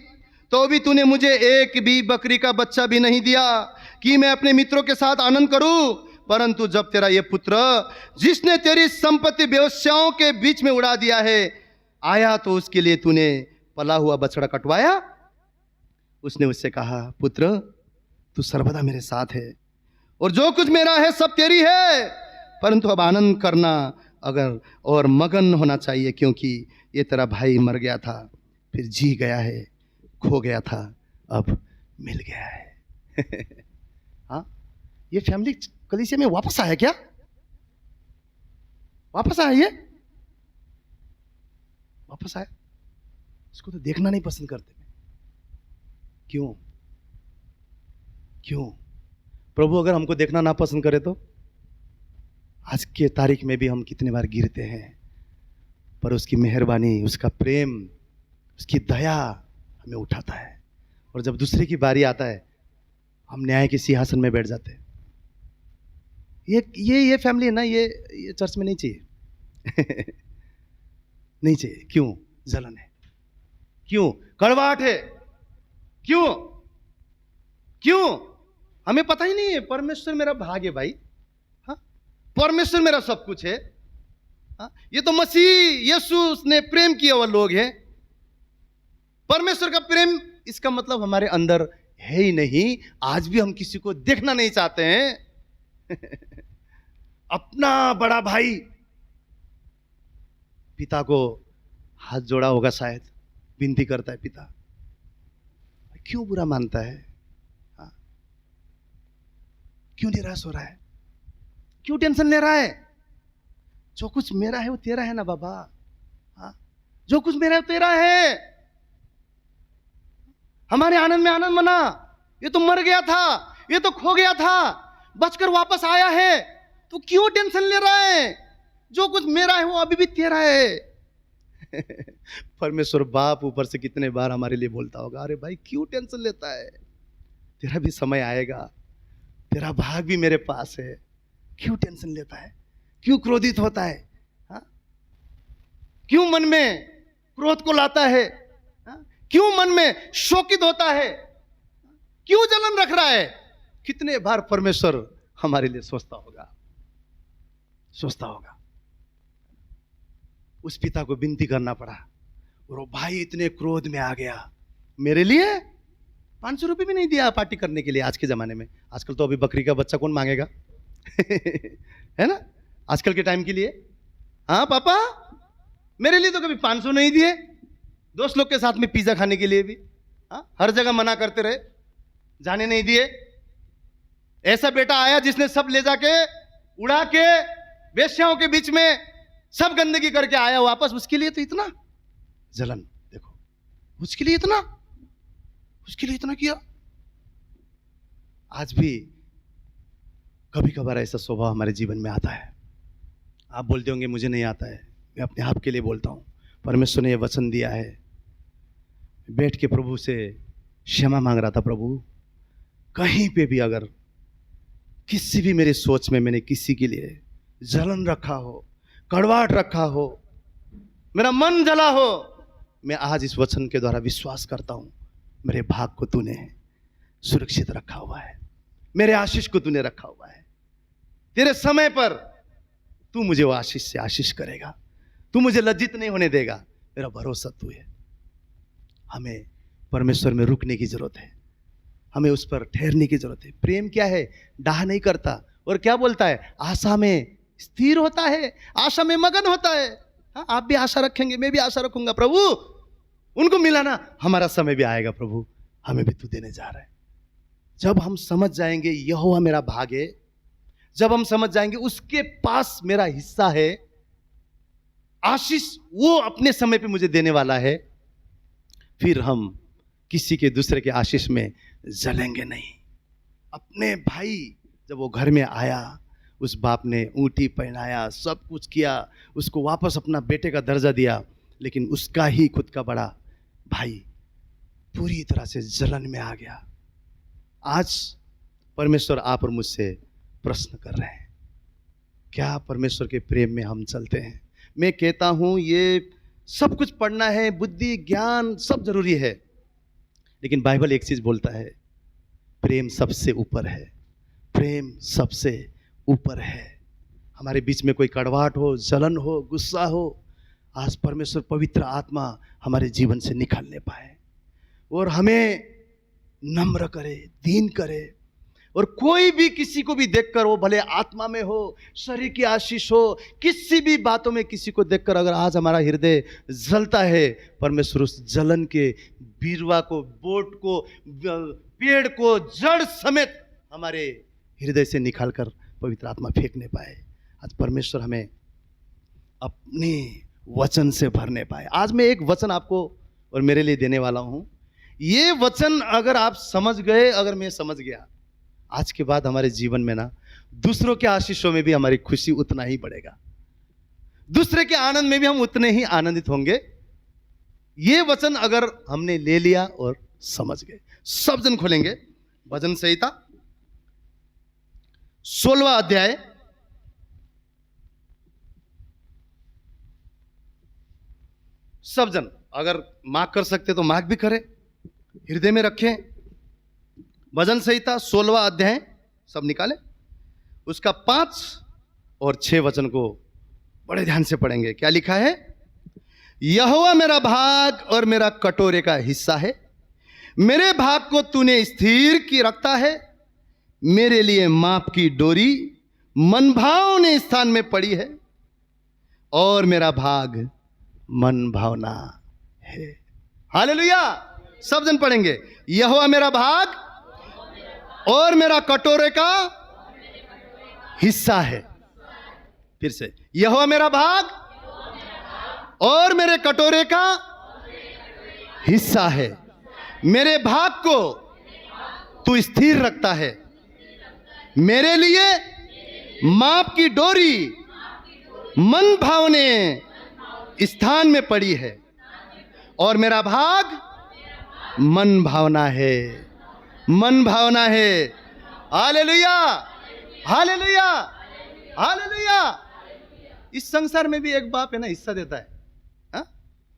तो भी तूने मुझे एक भी बकरी का बच्चा भी नहीं दिया कि मैं अपने मित्रों के साथ आनंद करूं। परंतु जब तेरा ये पुत्र, जिसने तेरी संपत्ति वेश्याओं के बीच में उड़ा दिया है, आया, तो उसके लिए तूने पला हुआ बछड़ा कटवाया। उसने उससे कहा, पुत्र, तू सर्वदा मेरे साथ है, और जो कुछ मेरा है सब तेरी है, परंतु अब आनंद करना अगर और मगन होना चाहिए, क्योंकि ये तेरा भाई मर गया था, फिर जी गया है, खो गया था, अब मिल गया है। हाँ, ये फैमिली कलीसिया में वापस आया क्या? वापस आया ये? वापस आया? इसको तो देखना नहीं पसंद करते। क्यों? क्यों? प्रभु अगर हमको देखना ना पसंद करे तो? आज के तारीख में भी हम कितने बार गिरते हैं, पर उसकी मेहरबानी, उसका प्रेम, उसकी दया हमें उठाता है। और जब दूसरे की बारी आता है, हम न्याय के सिंहासन में बैठ जाते हैं। ये फैमिली है ना, ये चर्च में नहीं चाहिए। नहीं चाहिए। क्यों? जलन है। क्यों? कड़वाहट है। क्यों? क्यों? हमें पता ही नहीं है परमेश्वर मेरा भाग है भाई। हाँ, परमेश्वर मेरा सब कुछ है। हाँ, ये तो मसीह यीशु ने प्रेम किया हुआ लोग हैं। परमेश्वर का प्रेम, इसका मतलब हमारे अंदर है ही नहीं। आज भी हम किसी को देखना नहीं चाहते हैं। अपना बड़ा भाई पिता को हाथ जोड़ा होगा शायद, विनती करता है, पिता क्यों बुरा मानता है? हाँ? क्यों निराश हो रहा है? क्यों टेंशन ले रहा है? जो कुछ मेरा है वो तेरा है ना बाबा। हाँ? जो कुछ मेरा है वो तेरा है। हमारे आनंद में आनंद मना। ये तो मर गया था, ये तो खो गया था, बचकर वापस आया है, तो क्यों टेंशन ले रहा है? जो कुछ मेरा है वो अभी भी तेरा है। परमेश्वर बाप ऊपर से कितने बार हमारे लिए बोलता होगा, अरे भाई क्यों टेंशन लेता है? तेरा भी समय आएगा, तेरा भाग भी मेरे पास है। क्यों टेंशन लेता है? क्यों क्रोधित होता है? हाँ? क्यों मन में क्रोध को लाता है? हाँ? क्यों मन में शोकित होता है? क्यों जलन रख रहा है? कितने बार परमेश्वर हमारे लिए सोचता होगा, सोचता होगा। उस पिता को विनती करना पड़ा, और वो भाई इतने क्रोध में आ गया। मेरे लिए 500 रुपये भी नहीं दिया पार्टी करने के लिए। आज के जमाने में, आजकल तो अभी बकरी का बच्चा कौन मांगेगा? है ना, आजकल के टाइम के लिए। हाँ पापा, मेरे लिए तो कभी 500 नहीं दिए। दोस्त लोग के साथ में पिज्जा खाने के लिए भी हर जगह मना करते रहे, जाने नहीं दिए। ऐसा बेटा आया जिसने सब ले जाके उड़ा के वेश्याओं के बीच में सब गंदगी करके आया वापस। उसके लिए तो इतना जलन, देखो उसके लिए इतना किया। आज भी कभी कभार ऐसा स्वभाव हमारे जीवन में आता है। आप बोलते होंगे मुझे नहीं आता है, मैं अपने आप के लिए बोलता हूं। परमेश्वर ने यह वचन दिया है। बैठ के प्रभु से क्षमा मांग रहा था, प्रभु कहीं पे भी अगर किसी भी मेरी सोच में मैंने किसी के लिए जलन रखा हो, कड़वाहट रखा हो, मेरा मन जला हो, मैं आज इस वचन के द्वारा विश्वास करता हूं, मेरे भाग को तूने सुरक्षित रखा हुआ है, मेरे आशीष को तूने रखा हुआ है। तेरे समय पर तू मुझे वो आशीष से आशीष करेगा, तू मुझे लज्जित नहीं होने देगा। मेरा भरोसा तू है। हमें परमेश्वर में रुकने की जरूरत है, हमें उस पर ठहरने की जरूरत है। प्रेम क्या है? डाह नहीं करता, और क्या बोलता है? आशा में स्थिर होता है, आशा में मगन होता है। हाँ, आप भी आशा रखेंगे, मैं भी आशा रखूंगा। प्रभु उनको मिलाना, हमारा समय भी आएगा प्रभु, हमें भी तू देने जा रहा है। जब हम समझ जाएंगे यहोवा मेरा भाग है, जब हम समझ जाएंगे उसके पास मेरा हिस्सा है, आशीष वो अपने समय पे मुझे देने वाला है, फिर हम किसी के दूसरे के आशीष में जलेंगे नहीं। अपने भाई जब वो घर में आया, उस बाप ने ऊँटी पहनाया, सब कुछ किया, उसको वापस अपना बेटे का दर्जा दिया, लेकिन उसका ही खुद का बड़ा भाई पूरी तरह से जलन में आ गया। आज परमेश्वर आप और मुझसे प्रश्न कर रहे हैं, क्या परमेश्वर के प्रेम में हम चलते हैं? मैं कहता हूं ये सब कुछ पढ़ना है, बुद्धि ज्ञान सब जरूरी है, लेकिन बाइबल एक चीज बोलता है, प्रेम सबसे ऊपर है। प्रेम सबसे ऊपर है। हमारे बीच में कोई कड़वाहट हो, जलन हो, गुस्सा हो, आज परमेश्वर पवित्र आत्मा हमारे जीवन से निकालने पाए और हमें नम्र करे, दीन करे। और कोई भी किसी को भी देखकर, वो भले आत्मा में हो, शरीर की आशीष हो, किसी भी बातों में किसी को देखकर अगर आज हमारा हृदय जलता है, परमेश्वर उस जलन के बीरवा को, बोट को, पेड़ को जड़ समेत हमारे हृदय से निकालकर पवित्र आत्मा फेंकने पाए। आज परमेश्वर हमें अपने वचन से भरने पाए। आज मैं एक वचन आपको और मेरे लिए देने वाला हूं। ये वचन अगर आप समझ गए, अगर मैं समझ गया, आज के बाद हमारे जीवन में ना दूसरों के आशीषों में भी हमारी खुशी उतना ही बढ़ेगा, दूसरे के आनंद में भी हम उतने ही आनंदित होंगे। ये वचन अगर हमने ले लिया और समझ गए। सब जन खोलेंगे भजन संहिता 16वां अध्याय, सब जन अगर मार्क कर सकते तो मार्क भी करें, हृदय में रखें। भजन संहिता 16वां अध्याय सब निकालें, उसका 5 और 6 वचन को बड़े ध्यान से पढ़ेंगे। क्या लिखा है? यहोवा मेरा भाग और मेरा कटोरे का हिस्सा है, मेरे भाग को तूने स्थिर की रखता है, मेरे लिए माप की डोरी मन भावने स्थान में पड़ी है, और मेरा भाग मन भावना है। हालेलुया। सब जन पढ़ेंगे, यहोवा मेरा भाग और मेरा कटोरे का हिस्सा है। फिर से, यहोवा मेरा भाग और मेरे कटोरे का हिस्सा है, मेरे भाग को तू स्थिर रखता है, मेरे लिए माप की डोरी मन भावने स्थान में पड़ी है, और मेरा भाग मन भावना है, मन भावना है। Hallelujah, hallelujah, hallelujah. इस संसार में भी एक बाप है ना, हिस्सा देता है।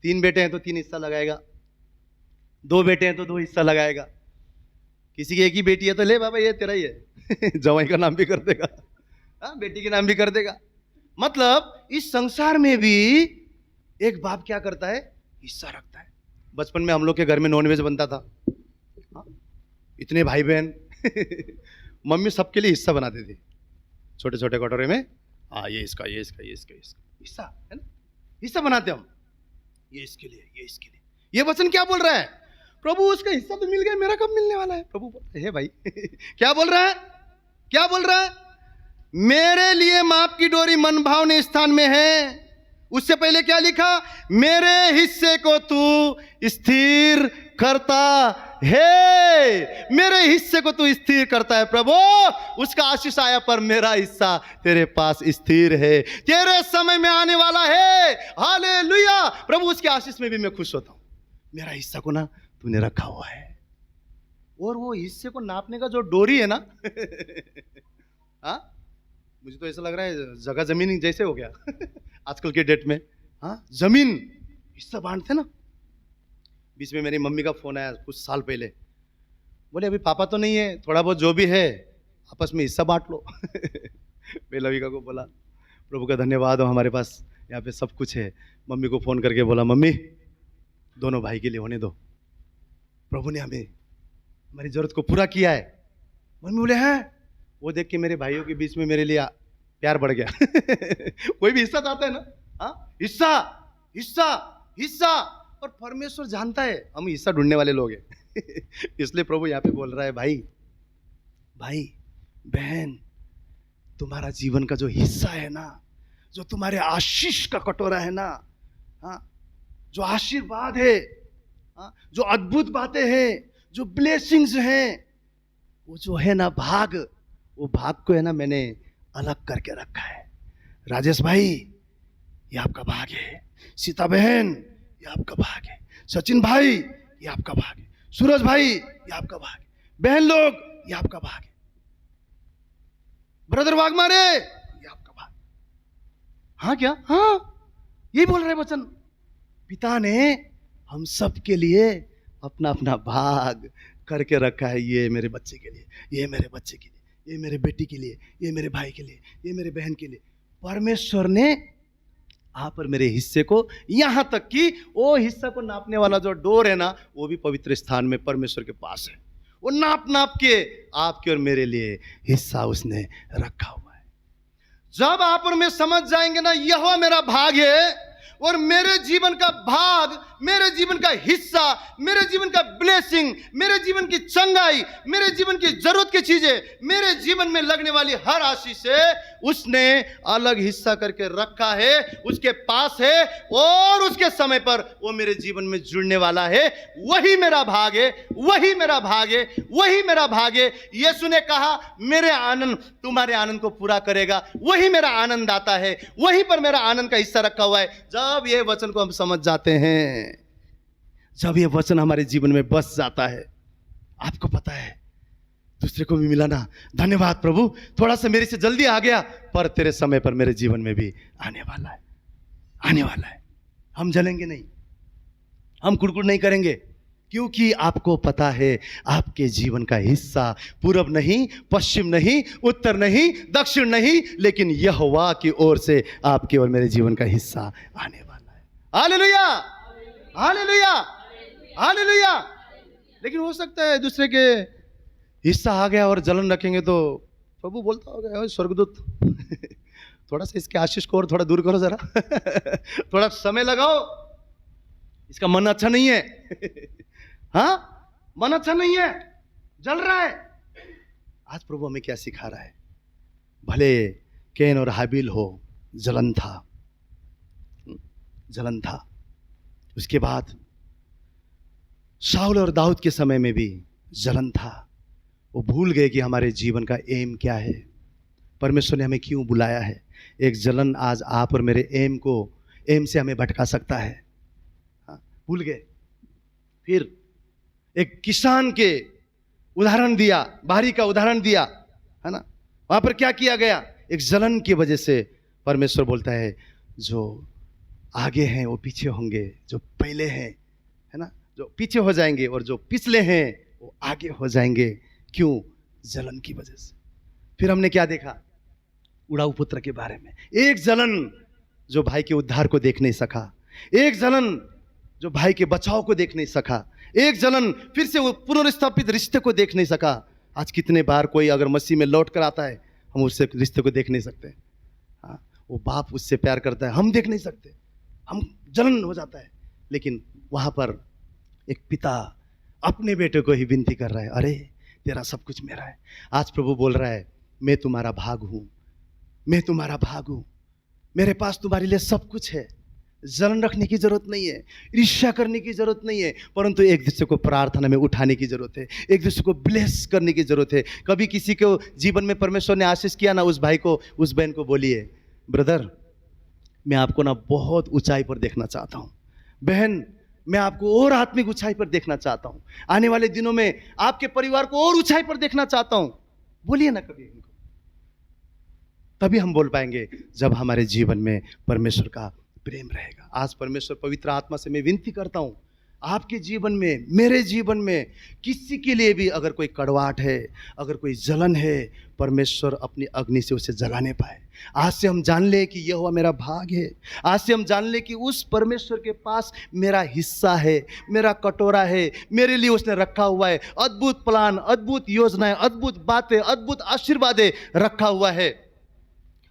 3 बेटे हैं तो 3 हिस्सा लगाएगा, 2 बेटे हैं तो 2 हिस्सा लगाएगा, किसी की एक ही बेटी है तो ले बाबा ये तेरा ही है जवाई का नाम भी कर देगा, बेटी के नाम भी कर देगा। मतलब इस संसार में भी एक बाप क्या करता है? हिस्सा रखता है। बचपन में हम लोग के घर में नॉनवेज बनता था, इतने भाई बहन मम्मी सबके लिए हिस्सा बनाती थी, छोटे छोटे कटोरे में। ये इसका, ये इसका, ये इसका, हिस्सा है ना, हिस्सा बनाते हम, ये इसके लिए, ये इसके लिए। ये वचन क्या बोल रहा है? प्रभु उसका हिस्सा तो मिल गया, मेरा कब मिलने वाला है? प्रभु बोलते हैं भाई क्या बोल रहा है? क्या बोल रहा है? मेरे लिए माप की डोरी मन भावने स्थान में है। उससे पहले क्या लिखा? मेरे हिस्से को तू स्थिर करता है, मेरे हिस्से को तू स्थिर करता है प्रभु। उसका आशीष आया पर मेरा हिस्सा तेरे पास स्थिर है, तेरे समय में आने वाला है। हालेलुया। प्रभु उसके आशीष में भी मैं खुश होता हूं। मेरा हिस्सा को ना तूने रखा हुआ है। और वो हिस्से को नापने का जो डोरी है ना मुझे तो ऐसा लग रहा है जगह जमीन जैसे हो गया आजकल के डेट में। जमीन हिस्सा बांटते ना। बीच में मेरी मम्मी का फोन आया कुछ साल पहले, बोले अभी पापा तो नहीं है, थोड़ा बहुत जो भी है आपस में हिस्सा बांट लो मैं लविका को बोला प्रभु का धन्यवाद हो, हमारे पास यहाँ पे सब कुछ है। मम्मी को फोन करके बोला मम्मी दोनों भाई के लिए होने दो, प्रभु ने हमें हमारी जरूरत को पूरा किया है। मम्मी बोले हैं। वो देख के मेरे भाइयों के बीच में मेरे लिए प्यार बढ़ गया कोई भी हिस्सा चाहता है ना, हिस्सा हिस्सा हिस्सा। और परमेश्वर जानता है हम हिस्सा ढूंढने वाले लोग हैं इसलिए प्रभु यहाँ पे बोल रहा है भाई भाई बहन, तुम्हारा जीवन का जो हिस्सा है ना, जो तुम्हारे आशीष का कटोरा है ना, जो आशीर्वाद है, जो अद्भुत बातें हैं, जो ब्लेसिंग्स हैं, वो जो है ना भाग, वो भाग को है ना मैंने अलग करके रखा है। राजेश भाई ये आपका भाग है, सीता बहन ये आपका भाग है, सचिन भाई ये आपका भाग है, सूरज भाई ये आपका भाग है, बहन लोग ये आपका भाग है, ब्रदर वाघमारे ये आपका भाग। हाँ क्या? यही बोल रहे वचन। पिता ने हम सब के लिए अपना अपना भाग करके रखा है। ये मेरे बच्चे के लिए, ये मेरे बच्चे के लिए, ये मेरे बेटी के लिए, ये मेरे भाई के लिए, ये मेरे बहन के लिए। परमेश्वर ने आप और मेरे हिस्से को, यहां तक कि वो हिस्सा को नापने वाला जो डोर है ना, वो भी पवित्र स्थान में परमेश्वर के पास है। वो नाप नाप के आपके और मेरे लिए हिस्सा उसने रखा हुआ है। जब आप और मैं समझ जाएंगे ना यहोवा मेरा भाग है और मेरे जीवन का भाग मेरे जीवन का हिस्सा, मेरे जीवन का ब्लेसिंग, मेरे जीवन की चंगाई, मेरे जीवन की जरूरत की चीजें, मेरे जीवन में लगने वाली हर आशीष से उसने अलग हिस्सा करके रखा है, उसके पास है और उसके समय पर वो मेरे जीवन में जुड़ने वाला है। वही मेरा भाग है, वही मेरा भाग है, वही मेरा भाग है। यीशु ने कहा मेरे आनंद तुम्हारे आनंद को पूरा करेगा, वही मेरा आनंद आता है, वहीं पर मेरा आनंद का हिस्सा रखा हुआ है। जब ये वचन को हम समझ जाते हैं, जब ये वचन हमारे जीवन में बस जाता है, आपको पता है दूसरे को भी मिला ना, धन्यवाद प्रभु, थोड़ा सा मेरे से जल्दी आ गया, पर तेरे समय पर मेरे जीवन में भी आने वाला है, आने वाला है। हम जलेंगे नहीं, हम कुड़कुड़ नहीं करेंगे, क्योंकि आपको पता है आपके जीवन का हिस्सा पूरब नहीं, पश्चिम नहीं, उत्तर नहीं, दक्षिण नहीं, लेकिन यहोवा की ओर से आपके और मेरे जीवन का हिस्सा आने वाला है। Hallelujah, hallelujah, hallelujah. लेकिन हो सकता है दूसरे के हिस्सा आ गया और जलन रखेंगे तो प्रभु बोलता होगा स्वर्गदूत थोड़ा सा इसके आशीष को और थोड़ा दूर करो जरा थोड़ा समय लगाओ, इसका मन अच्छा नहीं है हाँ, मन अच्छा नहीं है, जल रहा है। आज प्रभु हमें क्या सिखा रहा है? भले कैन और हाबिल हो, जलन था, जलन था। उसके बाद शाऊल और दाऊद के समय में भी जलन था। वो भूल गए कि हमारे जीवन का एम क्या है, परमेश्वर ने हमें क्यों बुलाया है। एक जलन आज आप और मेरे एम से हमें भटका सकता है। हाँ, भूल गए। फिर एक किसान के उदाहरण दिया, बाहरी का उदाहरण दिया, है ना। वहां पर क्या किया गया? एक जलन की वजह से परमेश्वर बोलता है जो आगे हैं वो पीछे होंगे, जो पहले हैं, है ना, जो पीछे हो जाएंगे और जो पिछले हैं वो आगे हो जाएंगे। क्यों? जलन की वजह से। फिर हमने क्या देखा? उड़ाऊ पुत्र के बारे में। एक जलन जो भाई के उद्धार को देख नहीं सका, एक जलन जो भाई के बचाव को देख नहीं सका, एक जलन फिर से वो पुनर्स्थापित रिश्ते को देख नहीं सका। आज कितने बार कोई अगर मसीह में लौट कर आता है, हम उससे रिश्ते को देख नहीं सकते। हाँ, वो बाप उससे प्यार करता है, हम देख नहीं सकते, हम जलन हो जाता है। लेकिन वहां पर एक पिता अपने बेटे को ही विनती कर रहा है, अरे तेरा सब कुछ मेरा है। आज प्रभु बोल रहा है मैं तुम्हारा भाग हूं, मैं तुम्हारा भाग हूं, मेरे पास तुम्हारे लिए सब कुछ है। जलन रखने की जरूरत नहीं है, ईर्ष्या करने की जरूरत नहीं है, परंतु एक दूसरे को प्रार्थना में उठाने की जरूरत है, एक दूसरे को ब्लेस करने की जरूरत है। कभी किसी को जीवन में परमेश्वर ने आशीष किया ना, उस भाई को, उस बहन को बोलिए ब्रदर मैं आपको ना बहुत ऊंचाई पर देखना चाहता हूं, बहन मैं आपको और आत्मिक ऊंचाई पर देखना चाहता हूं, आने वाले दिनों में आपके परिवार को और ऊंचाई पर देखना चाहता हूं। बोलिए ना कभी इनको, तभी हम बोल पाएंगे जब हमारे जीवन में परमेश्वर का प्रेम रहेगा। आज परमेश्वर पवित्र आत्मा से मैं विनती करता हूं, आपके जीवन में, मेरे जीवन में किसी के लिए भी अगर कोई कड़वाहट है, अगर कोई जलन है, परमेश्वर अपनी अग्नि से उसे जलाने पाए। आज से हम जान ले कि यह हुआ मेरा भाग है, आज से हम जान ले कि उस परमेश्वर के पास मेरा हिस्सा है, मेरा कटोरा है, मेरे लिए उसने रखा हुआ है। अद्भुत प्लान, अद्भुत योजनाएं, अद्भुत बातें, अद्भुत आशीर्वादें रखा हुआ है,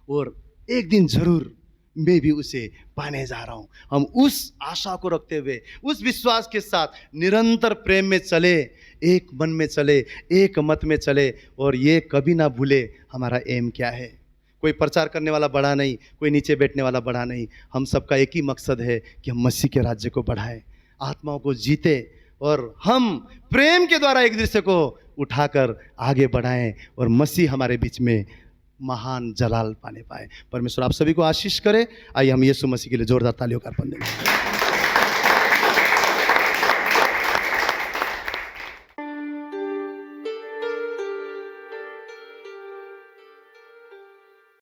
और एक दिन जरूर मैं भी उसे पाने जा रहा हूं। हम उस आशा को रखते हुए, उस विश्वास के साथ निरंतर प्रेम में चले, एक मन में चले, एक मत में चले, और ये कभी ना भूले हमारा एम क्या है। कोई प्रचार करने वाला बड़ा नहीं, कोई नीचे बैठने वाला बड़ा नहीं, हम सबका एक ही मकसद है कि हम मसीह के राज्य को बढ़ाएं, आत्माओं को जीते, और हम प्रेम के द्वारा एक दूसरे को उठाकर आगे बढ़ाएं, और मसीह हमारे बीच में महान जलाल पाने पाए। परमेश्वर आप सभी को आशीष करे। आइए हम यीशु मसीह के लिए जोरदार तालियों का अर्पण दें।